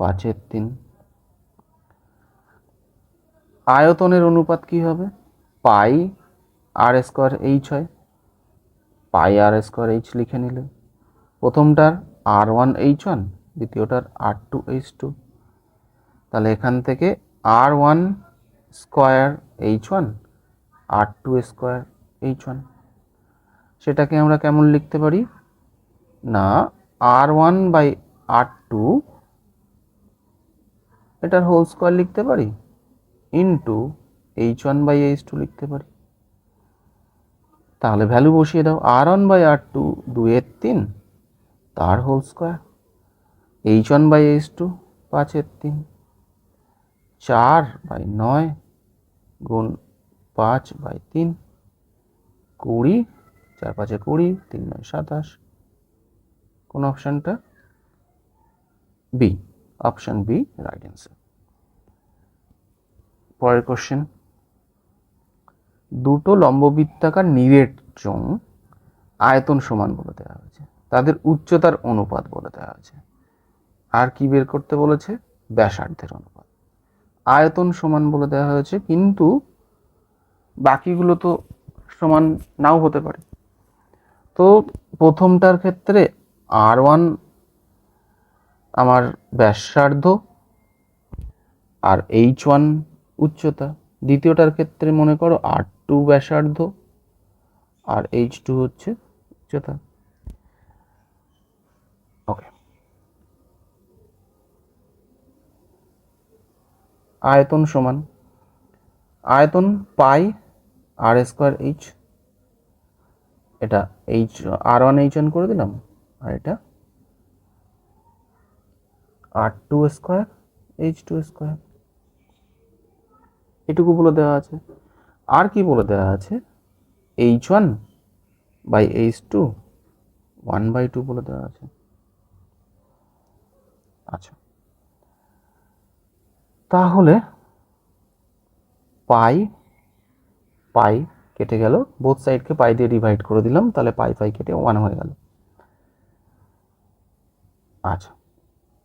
5/3। আয়তনের অনুপাত কি হবে, পাই আর স্কোয়ার এইচ হয়, πr² h লিখে নিলে, প্রথমটার r1h1, দ্বিতীয়টার r2h2। তাহলে এখান থেকে r1² h1, r2² h1, সেটাকে আমরা কেমন লিখতে পারি না, r1/r2 এটার হোল স্কোয়ার লিখতে পারি, ইন্টু h1/h2 লিখতে পারি। তাহলে ভ্যালু বসিয়ে দাও, r1/r2 2/3, তার হোল স্কোয়ার, h1/h2 5/3, 4/9 গুণ 5/3, 20, 4 5 20, 3 9 27। কোন অপশনটা? B, option B right answer. পরের কোশ্চেন, দুটো লম্ববৃত্তাকার নিরেট চোঙ আয়তন সমান বলে দেওয়া হয়েছে, তাদের উচ্চতার অনুপাত বলে দেওয়া আছে, আর কি বের করতে বলেছে, ব্যাসার্ধের অনুপাত। আয়তন সমান বলে দেওয়া হয়েছে, কিন্তু বাকিগুলো তো সমান নাও হতে পারে। তো প্রথমটার ক্ষেত্রে r1 আমার ব্যাসার্ধ আর h1 উচ্চতা, দ্বিতীয়টার ক্ষেত্রে মনে করো r2 ব্যাসার্ধ আর h2 হচ্ছে উচ্চতা। ওকে, আয়তন সমান, আয়তন পাই r²h, এটা r1h1 করে দিলাম, আর এটা r2² h2², এটুকু বলে দেওয়া আছে। আর কি বলে দেওয়া আছে, h1/h2 1/2 বলে দেওয়া আছে। আচ্ছা, তাহলে পাই পাই কেটে গেল, বোথ সাইডকে পাই দিয়ে ডিভাইড করে দিলাম, তাহলে পাই পাই কেটে 1 হয়ে গেল। আচ্ছা,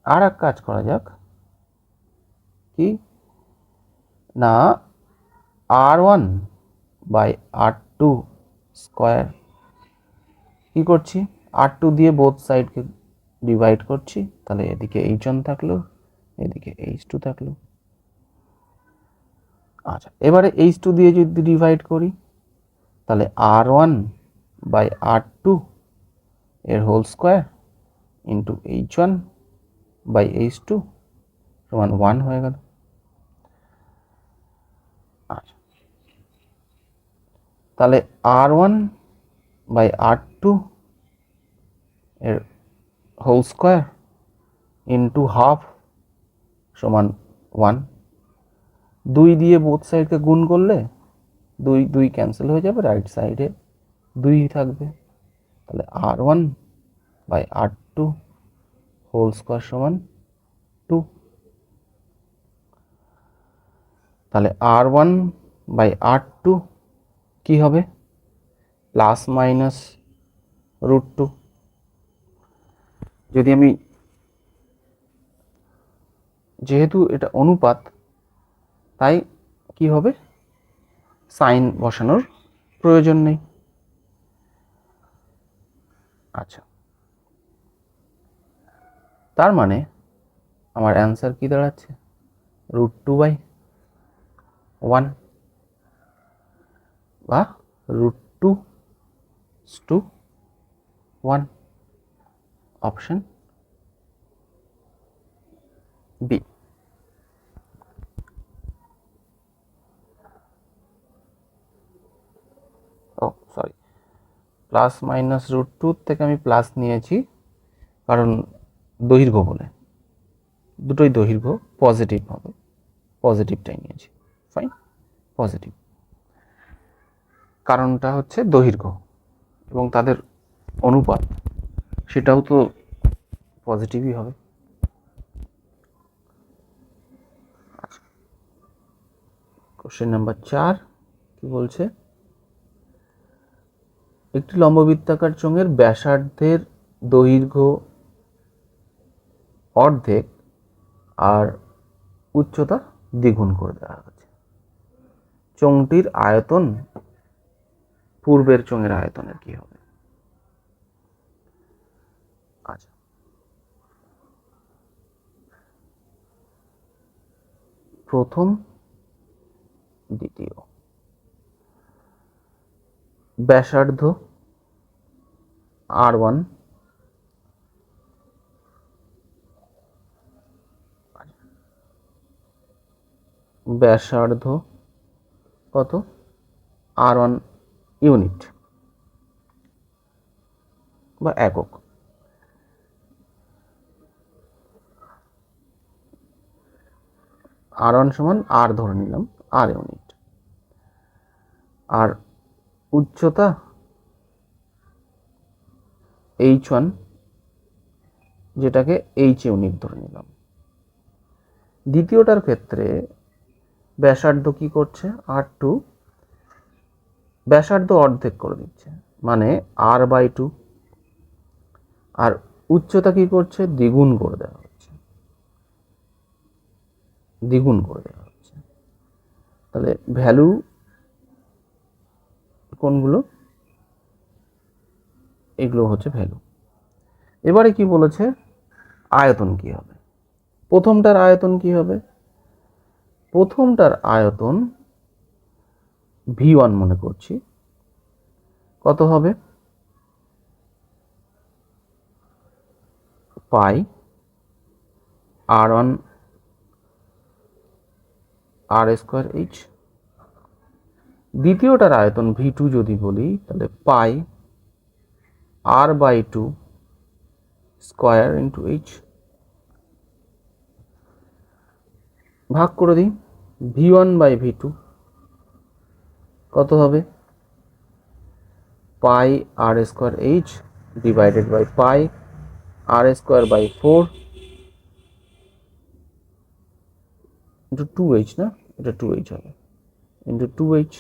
আর এক কাজ করা যাক, কি না, r1/r2² কি করছি, r2 দিয়ে বোথ সাইডকে ডিভাইড করছি, তাহলে এদিকে h1 থাকলো, এদিকে h2 থাকলো। আচ্ছা, এবারে h2 দিয়ে যদি ডিভাইড করি, তাহলে r1/r2 এর হোল স্কোয়ার ইন্টু h1/h2 সমান 1 হয়ে গেল। আচ্ছা, তাহলে R1 বাই R2 এর হোল স্কোয়ার ইন্টু হাফ সমান 1। 2 দিয়ে বোথ সাইডকে গুণ করলে 2 ক্যান্সেল হয়ে যাবে, রাইট সাইডে 2 থাকবে। তাহলে R1 by R2 whole square সমান 2। তাহলে R1 বাই R2 কি হবে? Plus minus √2। যদি আমি, যেহেতু এটা অনুপাত, তাই কি হবে, সাইন বসানোর প্রয়োজন নেই। আচ্ছা, তার মানে আমার অ্যান্সার কি দাঁড়াচ্ছে? √2/1 বা √2:1, অপশন বি। ও সরি, প্লাস মাইনাস √2 থেকে আমি প্লাস নিয়েছি কারণ দৈর্ঘ্য বলে, দুটোই দৈর্ঘ্য, পজিটিভ হবে, পজিটিভটাই নিয়েছি। ফাইন, পজিটিভ, কারণটা হচ্ছে দৈর্ঘ্য এবং তাদের অনুপাত, সেটাও তো পজিটিভই হবে। কোশ্চেন নাম্বার 4 কি বলছে? একটি লম্ববৃত্তাকার চোঙের ব্যাসার্ধের দৈর্ঘ্য অর্ধেক আর উচ্চতা দ্বিগুণ করে দেওয়া হয়েছে। চোঙটির আয়তন পূর্বের চোঙের আয়তনের কি হবে? আচ্ছা, প্রথম দ্বিতীয়, ব্যাসার্ধ R1 ব্যাসার্ধ কত? R1 ইউনিট বা একক। R1 সমান R ধরে নিলাম, R ইউনিট। আর উচ্চতা H1, যেটাকে H ইউনিট ধরে নিলাম। দ্বিতীয়টার ক্ষেত্রে ব্যাসার্ধ কি করছে? R2 ব্যাসার্ধ অর্ধেক করে দিচ্ছে, মানে R/2। আর উচ্চতা কি করছে? দ্বিগুণ করে দেওয়া হচ্ছে, দ্বিগুণ করে দেওয়া হচ্ছে। তাহলে ভ্যালু কোনগুলো? এগুলো হচ্ছে ভ্যালু। এবারে কি বলেছে? আয়তন কি হবে? প্রথমটার আয়তন কি হবে? প্রথমটার আয়তন V1 মনে করছি, কত হবে? Pi R1 R²H। দ্বিতীয়টার আয়তন V2 যদি বলি, তাহলে পাই R/2 স্কোয়ার ইন্টু H। ভাগ করে দিই, V1/V2 কত হবে? Pi R²H divided by pi R²/4 into 2H, না এটা 2H হবে, ইন্টু 2H।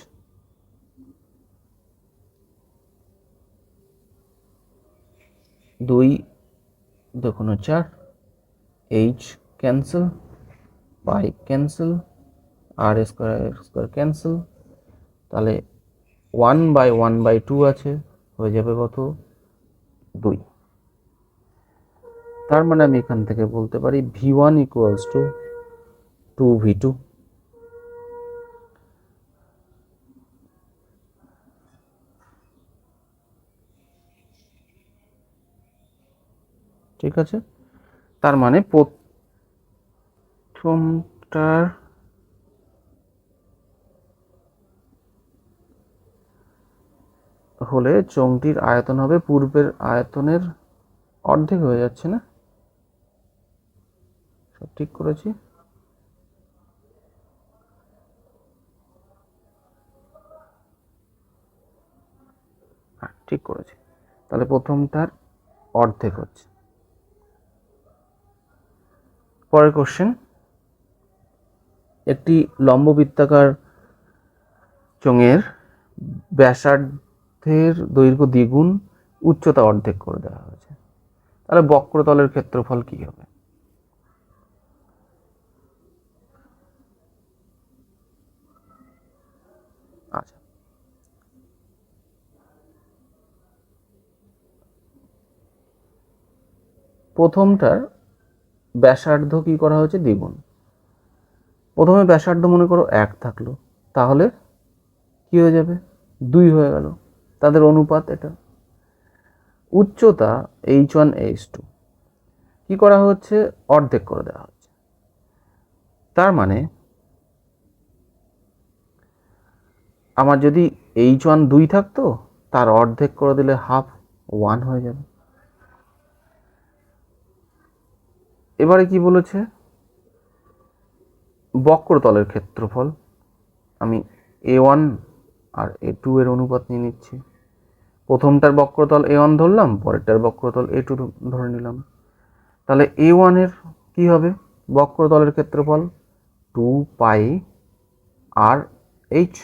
দুই দেখুন 4, H ক্যান্সেল, পাই ক্যান্সেল, R² ক্যান্সেল, তাহলে 1/1/2 আছে, হয়ে যাবে কত? 2। তার মানে আমি এখান থেকে বলতে পারি V1 ইকুয়ালস টু 2V2। ঠিক আছে, তার মানে প্রথমটার হলে চোঙটির আয়তন হবে পূর্বের আয়তনের অর্ধেক হয়ে যাচ্ছে না? সব ঠিক করেছি? হ্যাঁ, ঠিক করেছি। তাহলে প্রথমটার অর্ধেক হচ্ছে। পরের কোশ্চেন, একটি লম্ববৃত্তাকার চোঙের ব্যাসার্ধের দৈর্ঘ্য দ্বিগুণ, উচ্চতা অর্ধেক করে দেওয়া হয়েছে, তাহলে বক্রতলের ক্ষেত্রফল কি হবে? আচ্ছা, প্রথমটার ব্যাসার্ধ কি করা হয়েছে? দ্বিগুণ। প্রথমে ব্যাসার্ধ মনে করো 1 থাকলো, তাহলে কি হয়ে যাবে? 2 হয়ে গেল, তাদের অনুপাত এটা। উচ্চতা h1 h2 কি করা হচ্ছে? অর্ধেক করে দেওয়া হচ্ছে। তার মানে আমার যদি h1 2 থাকতো, তার অর্ধেক করে দিলে হাফ, 1 হয়ে যাবে। এবারে কি বলেছে? বক্রতলের ক্ষেত্রফল। আমি a1 আর a2 এর অনুপাত নিয়ে নিচ্ছি। প্রথমটার বক্রতল a1 ধরলাম, পরেরটার বক্রতল a2 ধরে নিলাম। তাহলে a1 এর কি হবে? বক্রতলের ক্ষেত্রফল 2 পাই আর h,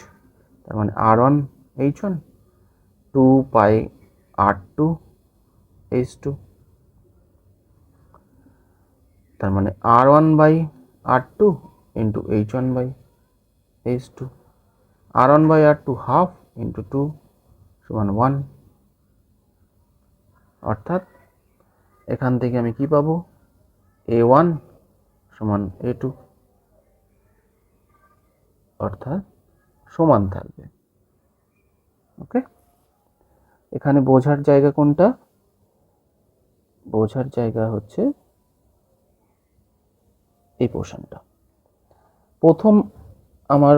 তার মানে r1 h1, 2 পাই r2 h2, তার মানে r1 by r2 into h1 by h2, r1 by r2 half into 2 সমান 1। অর্থাৎ এখান থেকে আমি কি পাবো? a1 সমান a2, অর্থাৎ সমান থাকবে। ওকে, এখানে বোঝার জায়গা কোনটা? বোঝার জায়গা হচ্ছে এই পোর্শনটা। প্রথম আমার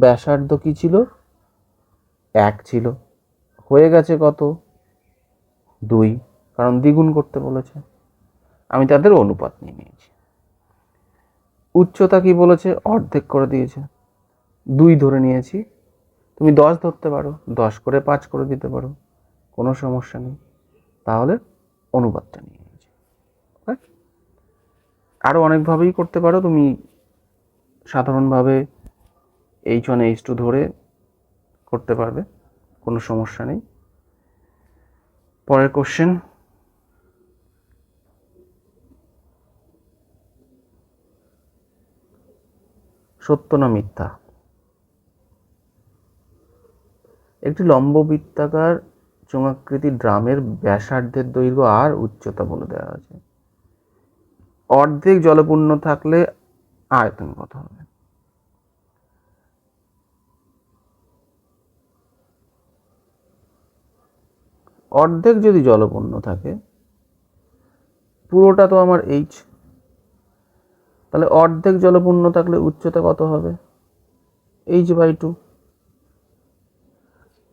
ব্যাসার্ধ কি ছিল? 1 ছিল, হয়ে গেছে কত? 2, কারণ দ্বিগুণ করতে বলেছে। আমি তাদের অনুপাত নিয়ে নিয়েছি। উচ্চতা কি বলেছে? অর্ধেক করে দিয়েছে, 2 ধরে নিয়েছি। তুমি 10 ধরতে পারো, 10 করে 5 করে দিতে পারো, কোনো সমস্যা নেই। তাহলে অনুপাতটা নিয়ে নিয়েছি। আরও অনেকভাবেই করতে পারো তুমি, সাধারণভাবে h1 h2 ধরে করতে পারবে, কোনো সমস্যা নেই। পরের কোশ্চেন, সত্য না মিথ্যা? একটি লম্ববৃত্তাকার চোঙাকৃতি ড্রামের ব্যাসার্ধের দৈর্ঘ্য আর উচ্চতা বলে দেওয়া আছে। অর্ধেক জলপূর্ণ থাকলে আয়তন কত হবে? অর্ধেক যদি জলপূর্ণ থাকে, পুরোটা তো আমার h, তাহলে অর্ধেক জলপূর্ণ থাকলে উচ্চতা কত হবে? h/2,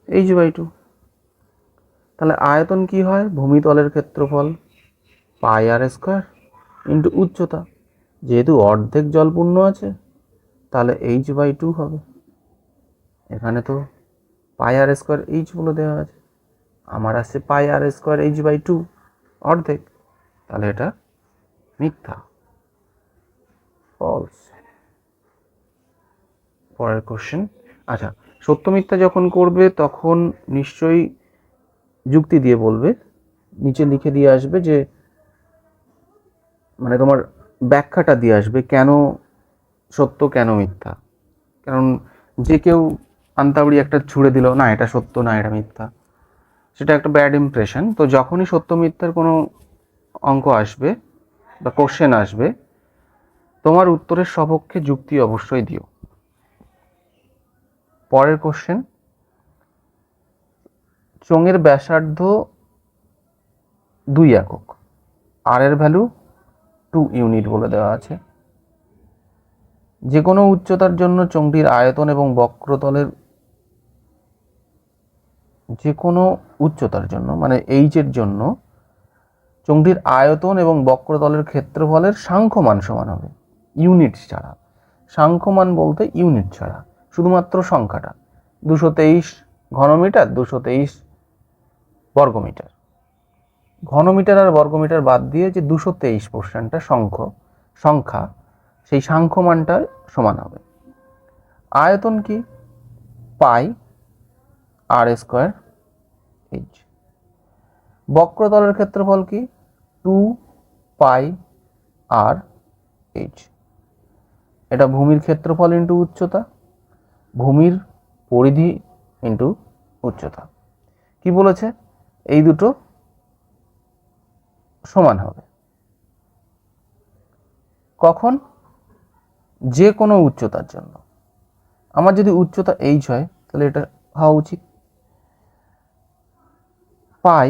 h/2। তাহলে আয়তন কি হয়? ভূমিতলের ক্ষেত্রফল পাই আর স্কোয়ার ইন্টু উচ্চতা। যেহেতু অর্ধেক জলপূর্ণ আছে, তাহলে h/2 হবে। এখানে তো পাই আর স্কোয়ার h বলে দেওয়া আছে, আমার আসছে পাই আর স্কোয়ার h/2 অর্ধেক, তাহলে এটা মিথ্যা, ফলস। পরের কোশ্চেন, আচ্ছা, সত্য মিথ্যা যখন করবে তখন নিশ্চয়ই যুক্তি দিয়ে বলবে, নিচে লিখে দিয়ে আসবে যে, মানে তোমার ব্যাখ্যাটা দিয়ে আসবে কেন সত্য কেন মিথ্যা। কারণ যে কেউ আন্তাবড়ি একটা ছুড়ে দিল, না এটা সত্য না এটা মিথ্যা, সেটা একটা ব্যাড ইমপ্রেশন। তো যখনই সত্য মিথ্যার কোনো অঙ্ক আসবে বা কোশ্চেন আসবে, তোমার উত্তরের সপক্ষে যুক্তি অবশ্যই দিও। পরের কোশ্চেন, চোঙের ব্যাসার্ধ 2 একক, আর এর ভ্যালু 2 ইউনিট বলে দেওয়া আছে। যে কোনো উচ্চতার জন্য চোঙটির আয়তন এবং বক্রতলের যে কোনো উচ্চতার জন্য মানে এইচের জন্য চোঙটির আয়তন এবং বক্রতলের ক্ষেত্রফলের সাংখ্যমান সমান হবে, ইউনিট ছাড়া। সাংখ্যমান বলতে ইউনিট ছাড়া, শুধুমাত্র সংখ্যাটা 223 ঘনমিটার, 223 বর্গমিটার। ঘনমিটার আর বর্গমিটার বাদ দিয়ে যে 223%টা সংখ্যা, সেই সাংখ্যমানটা সমান হবে। আয়তন কি? পাই আর স্কোয়ার এইচ। বক্রতলের ক্ষেত্রফল কি? 2 পাই আর এইচ। এটা ভূমির ক্ষেত্রফল ইন্টু উচ্চতা, ভূমির পরিধি ইন্টু উচ্চতা। কি বলেছে? এই দুটো সমান হবে কখন? যে কোনো উচ্চতার জন্য। আমার যদি উচ্চতা এইচ হয় তাহলে এটা হওয়া উচিত পাই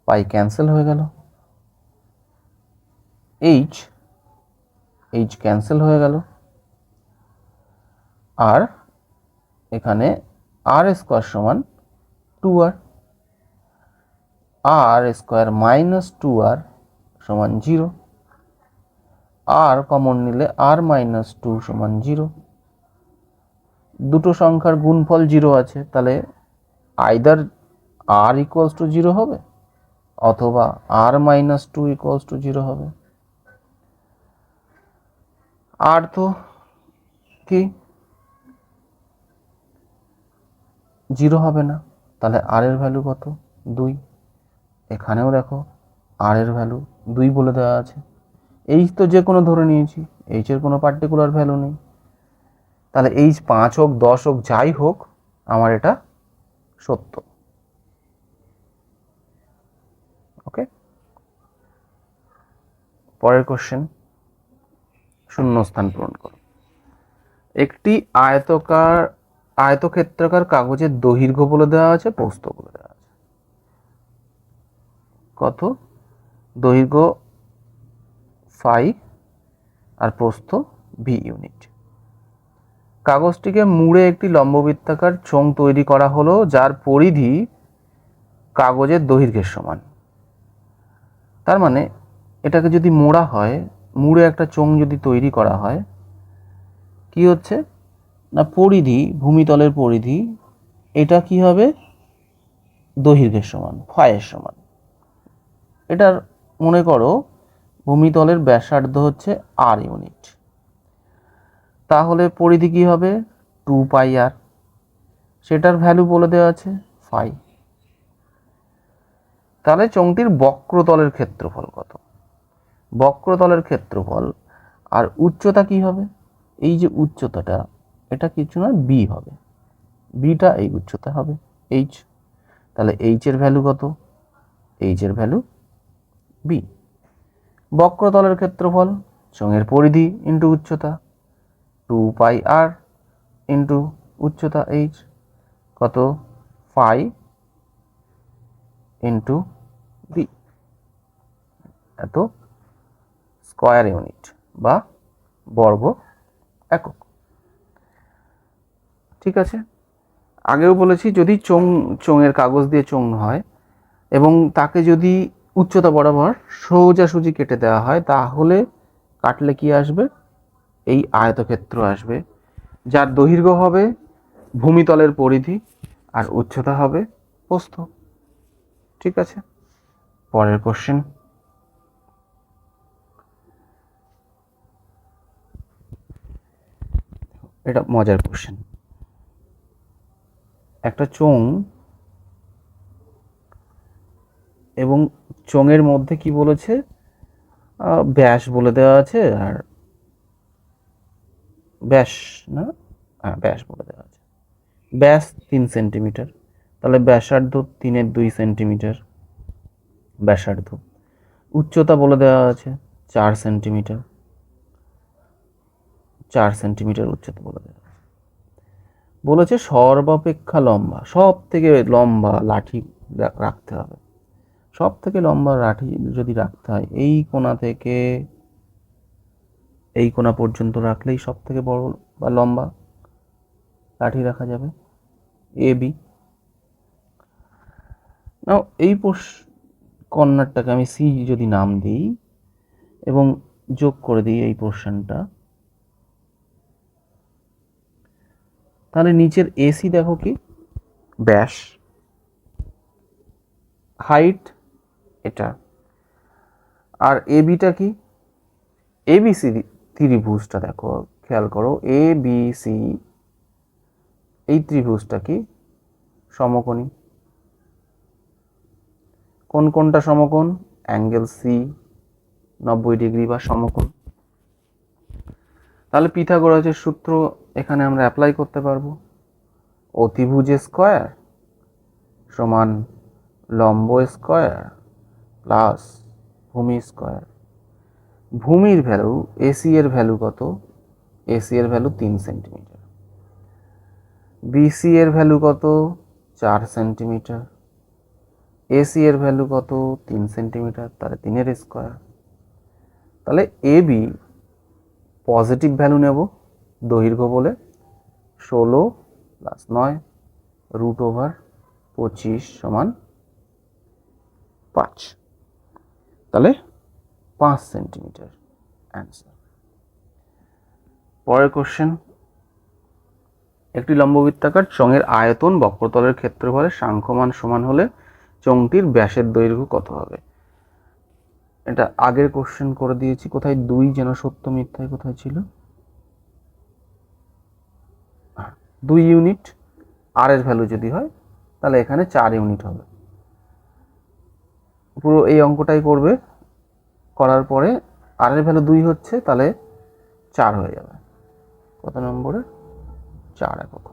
পাই ক্যান্সেল হয়ে গেল, এইচ এইচ ক্যান্সেল হয়ে গেল, আর এখানে আর স্কোয়ার সমান 2r, আর স্কোয়ার মাইনাস 2r সমান 0, আর কমন নিলে আর মাইনাস 2 সমান 0। দুটো সংখ্যার গুণফল 0 আছে, তাহলে আইদার আর ইকুয়ালস টু 0 হবে অথবা আর মাইনাস 2 ইকুয়ালস টু 0 হবে। আর তো কি 0 হবে না, তাহলে আর এর ভ্যালু কত? 2। এখানেও দেখো আর এর ভ্যালু 2 বলে দেওয়া আছে। এইচ তো যে কোনো ধরে নিয়েছি, এইচ এর কোনো পার্টিকুলার ভ্যালু নেই, তাহলে এইচ 5 হোক 10 হোক যাই হোক আমার এটা সত্য। ওকে, পরের কোশ্চেন, শূন্যস্থান পূরণ করো। একটি আয়তক্ষেত্রাকার কাগজের দৈর্ঘ্য বলে দেওয়া আছে, প্রস্থ বলে দেওয়া আছে। কত? দৈর্ঘ্য 5 আর প্রস্থ v ইউনিট। কাগজটিকে মুড়ে একটি লম্ববৃত্তাকার চোঙ তৈরি করা হলো যার পরিধি কাগজের দৈর্ঘ্যের সমান। তার মানে এটাকে যদি মোড়া হয়, মুড়ে একটা চোঙ যদি তৈরি করা হয়, কি হচ্ছে না পরিধি, ভূমিতলের পরিধি, এটা কি হবে? দৈর্ঘ্যের সমান, ফয়ের সমান। এটার মনে করো ভূমিতলের ব্যাসার্ধ হচ্ছে আর ইউনিট, তাহলে পরিধি কি হবে? 2 পাই আর, সেটার ভ্যালু বলে দেওয়া আছে 5। তাহলে চোঙটির বক্রতলের ক্ষেত্রফল কত? বক্রতলের ক্ষেত্রফল আর উচ্চতা কি হবে? এই যে উচ্চতাটা, এটা কিছু না বি হবে, বিটা এই উচ্চতা হবে এইচ। তাহলে এইচ এর ভ্যালু কত? এইচ এর ভ্যালু বি। বক্রতলের ক্ষেত্রফল চোঙের পরিধি ইন্টু উচ্চতা, 2 পাই আর ইন্টু উচ্চতা এইচ, কত? 5 ইন্টু বি, এত স্কয়ার ইউনিট বা বর্গ একক। ঠিক আছে, আগেও বলেছি যদি চোঙের কাগজ দিয়ে চোঙ হয় এবং তাকে যদি উচ্চতা বরাবর সোজাসুজি কেটে দেওয়া হয়, তাহলে কাটলে কি আসবে? এই আয়তক্ষেত্র আসবে, যার দৈর্ঘ্য হবে ভূমিতলের পরিধি আর উচ্চতা হবে প্রস্থ। ঠিক আছে, পরের কোশ্চেন, এটা মজার কোশ্চেন। একটা চোঙ এবং চোঙের মধ্যে কি বলেছে? ব্যাস বলে দেওয়া আছে, আর ব্যাস না, হ্যাঁ ব্যাস বলে দেওয়া আছে। ব্যাস 3 সেন্টিমিটার, তাহলে ব্যাসার্ধ 3/2 সেন্টিমিটার ব্যাসার্ধ। উচ্চতা বলে দেওয়া আছে 4 সেন্টিমিটার, 4 সেন্টিমিটার উচ্চতা বলে দেওয়া আছে। বলেছে সর্বাপেক্ষা লম্বা, সব থেকে লম্বা লাঠি রাখতে হবে। সব থেকে লম্বা লাঠি যদি রাখতে হয় এই কোণা থেকে এই কোণা পর্যন্ত রাখলেই সব থেকে বড় বা লম্বা লাঠি রাখা যাবে, এ বি। নাও এই কর্নারটাকে আমি সি যদি নাম দিই এবং যোগ করে দিই এই পোর্শনটা, তাহলে নিচের এসি দেখো কি ব্যাস, হাইট এটা, আর এ বিটা কি, এবিসি ত্রিভুজটা দেখো, খেয়াল করো এ বি সি, এই ত্রিভুজটা কি সমকোণী। কোন কোনটা সমকোণ? অ্যাঙ্গেল সি 90 ডিগ্রি বা সমকোণ। তাহলে পিথাগোরাসের সূত্র এখানে আমরা অ্যাপ্লাই করতে পারবো। অতিভুজ স্কয়ার সমান লম্ব স্কয়ার প্লাস ভূমি স্কয়ার। ভূমির ভ্যালু এসি এর ভ্যালু কত? এসি এর ভ্যালু 3 সেন্টিমিটার। বিসি এর ভ্যালু কত? 4 সেন্টিমিটার। এসি এর ভ্যালু কত? 3 সেন্টিমিটার, তাহলে 3 স্কয়ার। তাহলে এ বি পজিটিভ ভ্যালু নেব দৈর্ঘ্য বলে, 16 প্লাস 9 √25 সমান 5, তাহলে 5 সেন্টিমিটার অ্যান্সার। পরের কোশ্চেন, একটি লম্ববৃত্তাকার চোঙের আয়তন বক্রতলের ক্ষেত্রফলের সাংখ্যমান সমান হলে চোঙটির ব্যাসের দৈর্ঘ্য কত হবে? এটা আগের কোশ্চেন করে দিয়েছি। কোথায় 2 যেন সত্য মিথ্যায় কোথায় ছিল? 2 ইউনিট। আর এর ভ্যালু যদি হয় তাহলে এখানে 4 ইউনিট হবে। পুরো এই অঙ্কটাই করবে, করার পরে আর এর ভ্যালু 2 হচ্ছে, তাহলে 4 হয়ে যাবে। কত নম্বরে? 4 একক।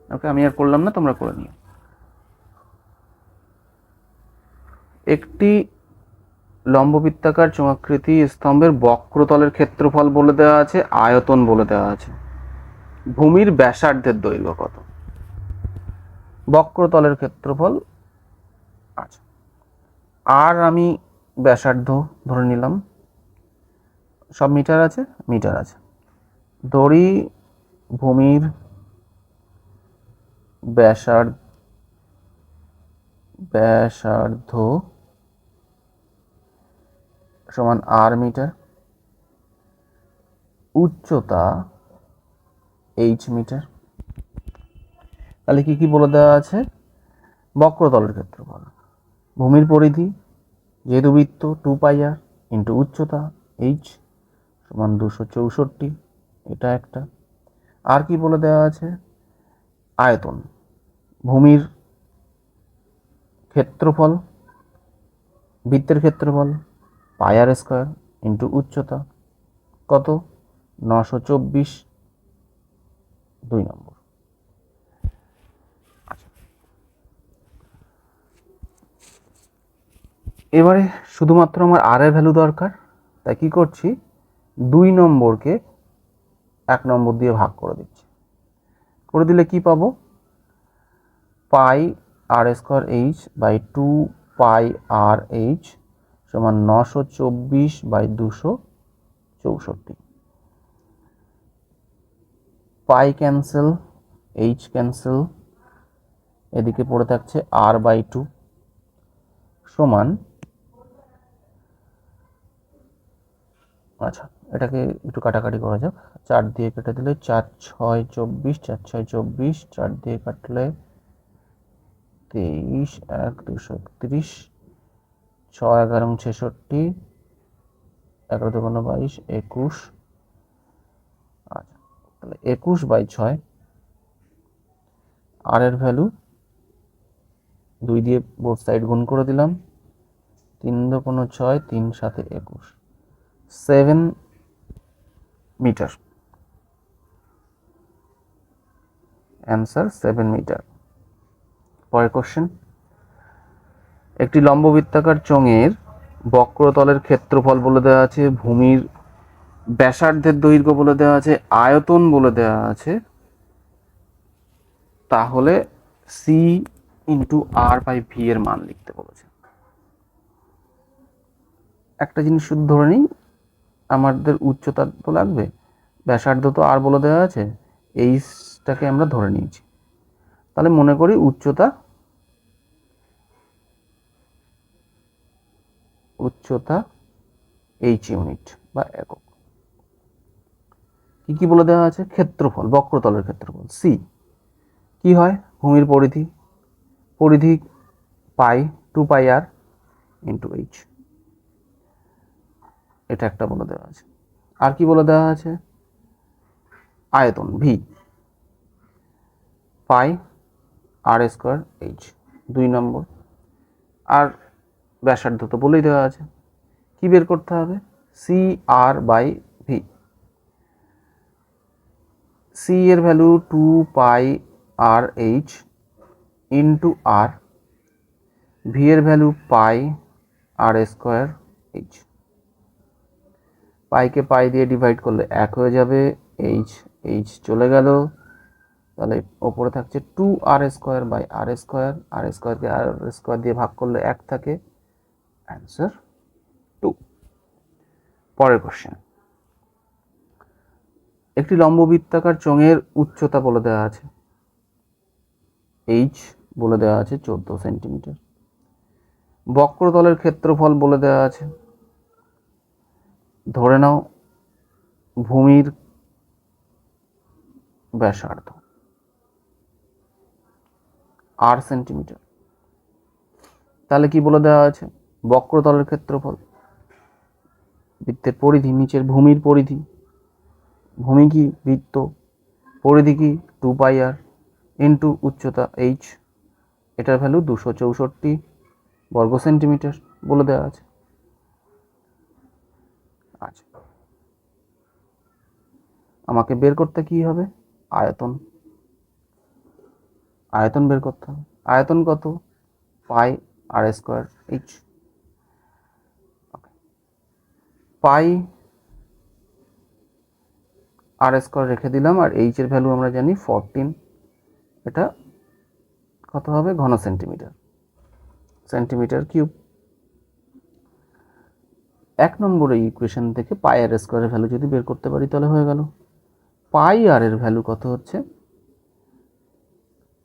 ওকে, আমি আর করলাম না, তোমরা করে নিও। একটি লম্ববৃত্তাকার চোঙাকৃতি স্তম্ভের বক্রতলের ক্ষেত্রফল বলে দেওয়া আছে, আয়তন বলে দেওয়া আছে, ভূমির ব্যাসার্ধের দৈর্ঘ্য কত? বক্রতলের ক্ষেত্রফল আছে, আর আমি ব্যাসার্ধ ধরে নিলাম, সব মিটার আছে, মিটার আছে। দড়ি ভূমির ব্যাসার্ধ সমান আর মিটার, উচ্চতা এইচ মিটার। তাহলে কি কি বলে দেওয়া আছে? বক্রতলের ক্ষেত্রফল, ভূমির পরিধি যেহেতু বৃত্ত 2πr ইন্টু উচ্চতা এইচ সমান 264, এটা একটা। আর কি বলে দেওয়া আছে? আয়তন, ভূমির ক্ষেত্রফল, বৃত্তের ক্ষেত্রফল πr স্কয়ার ইন্টু উচ্চতা কত? 924, 2 নম্বর। এবারে শুধুমাত্র আমার আর এর ভ্যালু দরকার, তাই কি করছি, 2 নম্বরকে 1 নম্বর দিয়ে ভাগ করে দিচ্ছি। করে দিলে কি পাবো? Pi r square H by 2πr H সমান 924/264। পাই ক্যান্সেল, এইচ ক্যান্সেল, এদিকে পড়ে থাকছে r/2 সমান, আচ্ছা এটাকে একটু কাটাকাটি করা যাক। 4 দিয়ে কেটে দিলে 4 6 24, 4 6 24, 4 দিয়ে কাটলে 23, 1 231, 6 11 66, 11 2 22, 21। আচ্ছা, তাহলে 21/6। আর এর ভ্যালু 2 দিয়ে বোথ সাইড গুণ করে দিলাম, 3 2 6, 3 7 21, 7 মিটার অ্যান্সার, 7 মিটার। পরের কোশ্চেন, একটি লম্ববৃত্তাকার চোঙের বক্রতলের ক্ষেত্রফল বলে দেওয়া আছে, ভূমির ব্যাসার্ধের দৈর্ঘ্য বলে দেওয়া আছে, আয়তন বলে দেওয়া আছে, তাহলে সি ইন্টু r/v এর মান লিখতে বলেছে। একটা জিনিস শুধু ধরে নিই, আমাদের উচ্চতা তো লাগবে, ব্যাসার্ধ তো আর বলে দেওয়া আছে, এইচটাকে আমরা ধরে নিয়েছি। তাহলে মনে করি উচ্চতা এইচ ইউনিট বা একক। কি কি বলে দেওয়া আছে? ক্ষেত্রফল, বক্রতলের ক্ষেত্রফল সি। কি হয়? ভূমির পরিধি পাই, 2πr ইন্টু এইচ, এটা একটা বলে দেওয়া আছে। আর কি বলে দেওয়া আছে? আয়তন V, pi r square h, 2 number. আর ব্যাসার্ধ তো বলেই দেওয়া আছে, কি বের করতে হবে? সি আর বাই ভি। সি এর value 2πr/h into r, V এর ভ্যালু πr²h। পাইকে পাই দিয়ে ডিভাইড করলে 1 হয়ে যাবে, এইচ চলে গেল, তাহলে ওপরে থাকছে 2r²/r², আর² দিয়ে ভাগ করলে 1 থাকে, অ্যান্সার 2। পরের কোশ্চেন, একটি লম্ববৃত্তাকার চোঙের উচ্চতা বলে দেওয়া আছে, এইচ বলে দেওয়া আছে 14 সেন্টিমিটার। বক্রতলের ক্ষেত্রফল বলে দেওয়া আছে, ধরে নাও ভূমির ব্যাসার্ধ আর সেন্টিমিটার। তাহলে কি বলে দেওয়া আছে? বক্রতলের ক্ষেত্রফল, বৃত্তের পরিধি, নিচের ভূমির পরিধি, ভূমি কি? বৃত্ত, পরিধি কি? 2πr ইন্টু উচ্চতা এইচ, এটার ভ্যালু 264 বর্গ সেন্টিমিটার বলে দেওয়া আছে। আচ্ছা, আমাকে বের করতে কি হবে? আয়তন বের করতে হবে। আয়তন কত? πr²h। পাই r² রেখে দিলাম, আর এইচ এর ভ্যালু আমরা জানি 14। এটা কত হবে? ঘন সেন্টিমিটার কিউব। 1 নম্বরের ইকুয়েশন থেকে πr² এর ভ্যালু যদি বের করতে পারি তাহলে হয়ে গেল। পাই আর এর ভ্যালু কত হচ্ছে?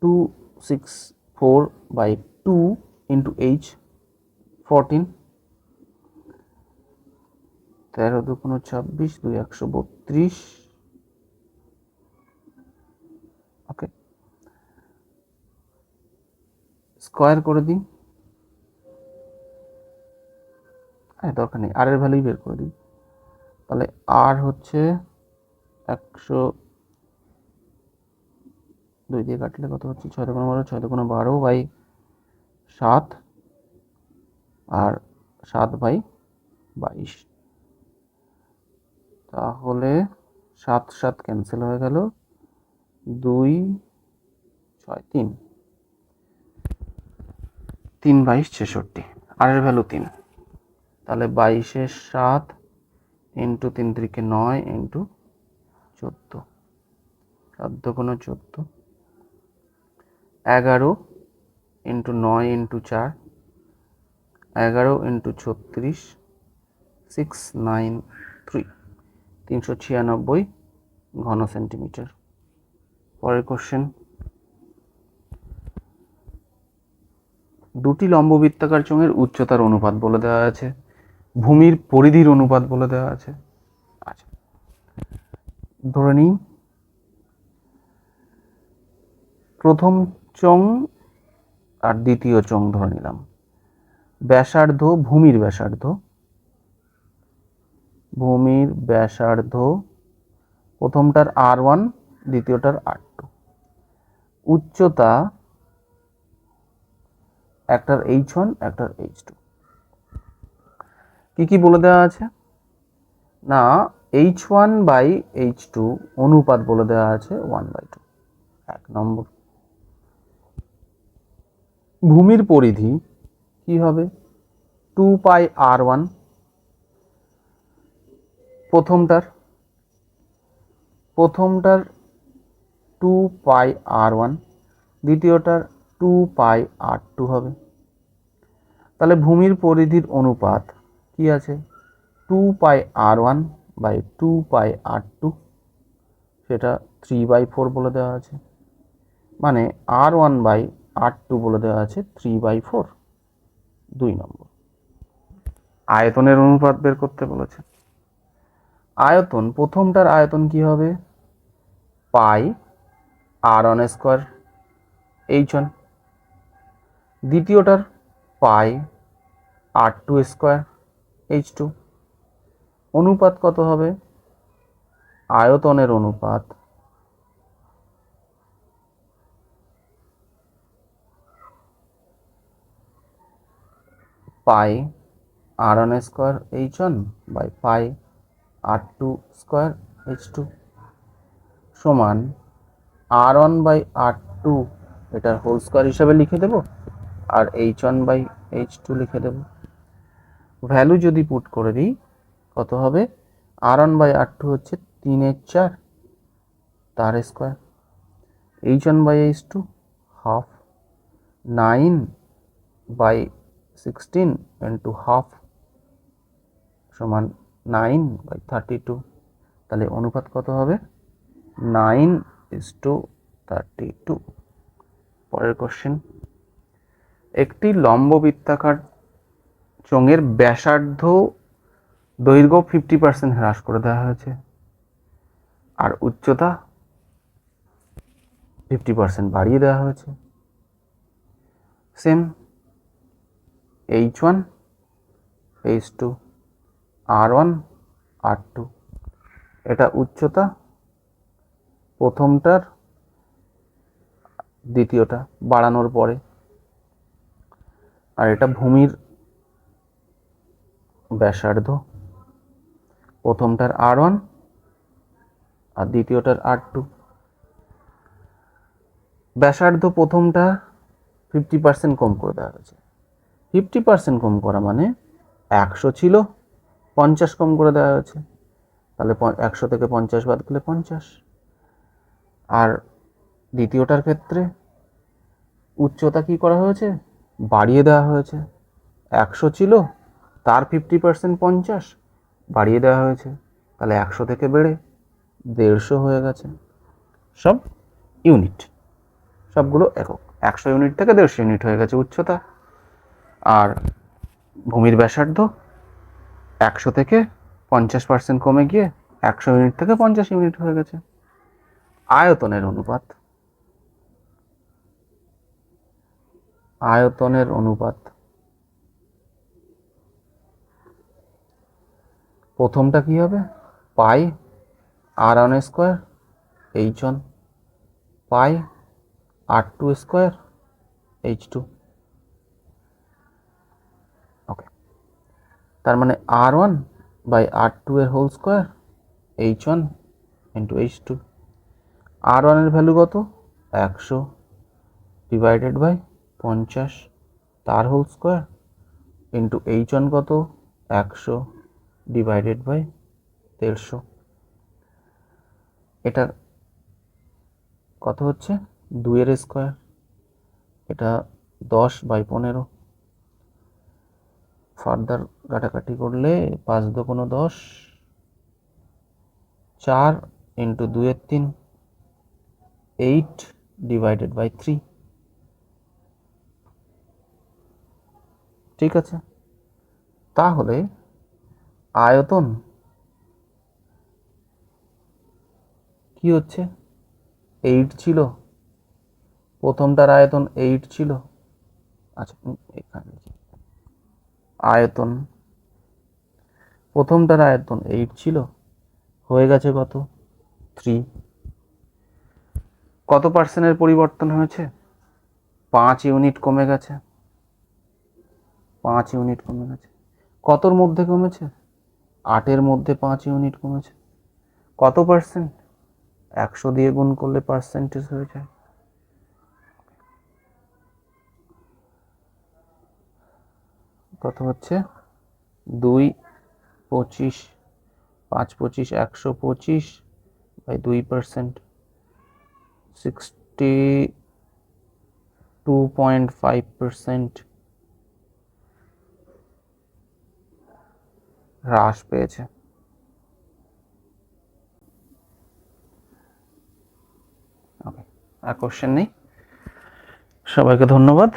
264/2 ইন্টু এইচ, 14, 13 দুগুণ 26, 2 132। ওকে, স্কোয়ার করে দিই, হ্যাঁ দরকার নেই, আর এর ভ্যালুই বের করে দিই। তাহলে আর হচ্ছে 102 দিয়ে কাটলে কত হচ্ছে? 6 দুগুণ 12, 6 দুগুণ 12/7, আর 7/22। তাহলে 7 7 ক্যান্সেল হয়ে গেল, 2 6 3, 3/22 আর এর ভ্যালু 3। তাহলে 22/7 ইন্টু 3 3 9 ইন্টু 14, 7 দুগুণ 14, 11 ইন্টু 9 ইন্টু 4, 11 ইন্টু 36, 693, 396 ঘন সেন্টিমিটার। পরের কোশ্চেন, দুটি লম্ববৃত্তাকার চোঙের উচ্চতার অনুপাত বলে দেওয়া আছে, ভূমির পরিধির অনুপাত বলে দেওয়া আছে। আচ্ছা, ধরে নিই প্রথম চোঙ আর দ্বিতীয় চোঙ ধরে নিলাম। ব্যাসার্ধ, ভূমির ব্যাসার্ধ প্রথমটার r1, দ্বিতীয়টার r2। উচ্চতা একটার h1, একটার h2। কি কি বলে দেওয়া আছে? না, h1/h2 অনুপাত বলে দেওয়া আছে 1/2। 1 নম্বর। ভূমির পরিধি কি হবে? 2πr1 প্রথমটার 2πr1, দ্বিতীয়টার 2πr2 হবে। তাহলে ভূমির পরিধির অনুপাত কি আছে? 2πr1/2πr2, সেটা 3/4 বলে দেওয়া আছে, মানে r1/r2 বলে দেওয়া আছে 3/4। 2 নম্বর, আয়তনের অনুপাত বের করতে বলেছে। আয়তন, প্রথমটার আয়তন কি হবে? পাই r1 স্কোয়ার h1, দ্বিতীয়টার পাই r2 স্কোয়ার h2। অনুপাত কত হবে? আয়তনের অনুপাত pi r1 square h1 by pi r2 square h2 সমান r1 বাই r2 এটার হোল স্কোয়ার হিসাবে লিখে দেব, আর h1 বাই h2 লিখে দেব। ভ্যালু যদি পুট করে দিই কত হবে? r1 বাই r2 হচ্ছে 3/4, তার square, h1 by h2 half, 9/16 into half সমান 9/32। তাহলে অনুপাত কত হবে? 9:32। পরের কোশ্চেন, একটি লম্ব বৃত্তাকার চোঙের ব্যাসার্ধ দৈর্ঘ্য 50% হ্রাস করে দেওয়া হয়েছে, আর উচ্চতা 50% বাড়িয়ে দেওয়া হয়েছে। Same h1 h2 r1 r2, এটা উচ্চতা প্রথমটার দ্বিতীয়টা বাড়ানোর পরে, আর এটা ভূমির ব্যাসার্ধ, প্রথমটার r1 আর দ্বিতীয়টার r2। ব্যাসার্ধ প্রথমটা 50% কম করে দেওয়া হয়েছে। 50% কম করা মানে 100 ছিল, 50 কম করে দেওয়া হয়েছে, তাহলে 100 থেকে 50 বাদ গেলে 50। আর দ্বিতীয়টার ক্ষেত্রে উচ্চতা কি করা হয়েছে? বাড়িয়ে দেওয়া হয়েছে, 100 ছিল, তার 50% 50 বাড়িয়ে দেওয়া হয়েছে, তাহলে 100 থেকে বেড়ে 150 হয়ে গেছে। সব ইউনিট, সবগুলো একক, 100 ইউনিট থেকে 150 ইউনিট হয়ে গেছে উচ্চতা। আর ভূমির ব্যাসার্ধ 100 থেকে 50% কমে গিয়ে 100 ইউনিট থেকে 50 ইউনিট হয়ে গেছে। আয়তনের অনুপাত, আয়তনের অনুপাত প্রথমটা কি হবে? পাই r1 স্কোয়ার h1 পাই r2 স্কোয়ার h2। ওকে, তার মানে r1 বাই r2 এর whole square h1 into h2। r1 এর ভ্যালু কত? 100 ডিভাইডেড বাই 50, তার হোল স্কোয়ার, ইন্টু h1 কত? 100 ডিভাইডেড বাই 150। এটা কত হচ্ছে? 2 এর স্কোয়ার, এটা 10/15। ফার্দার কাটাকাটি করলে 5 2 10, 4 ইন্টু 2 এর 3, 8 ডিভাইডেড বাই 3। ঠিক আছে, তাহলে আয়তন কি হচ্ছে? 8 ছিল, প্রথমটার আয়তন 8 ছিল। আচ্ছা, এখানে আয়তন, প্রথমটার আয়তন 8 ছিল, হয়ে গেছে কত? 3। কত পার্সেন্টের পরিবর্তন হয়েছে? 5 ইউনিট কমে গেছে, 5 ইউনিট কমে গেছে। কতর মধ্যে কমেছে? 8-এর মধ্যে 5 ইউনিট কমেছে। কত পার্সেন্ট? 100 দিয়ে গুণ করলে পার্সেন্টেজ হয়ে যায়। কত হচ্ছে? 2 25, 5 25 125 বাই 2%, 62.5%। হ্রাস পেয়েছে। ওকে, আর কোশ্চেন নেই। সবাইকে ধন্যবাদ।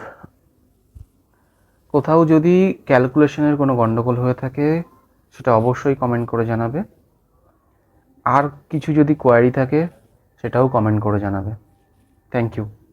কোথাও যদি ক্যালকুলেশনের কোনো গন্ডগোল হয়ে থাকে সেটা অবশ্যই কমেন্ট করে জানাবে। আর কিছু যদি কোয়ারি থাকে সেটাও কমেন্ট করে জানাবে। Thank you.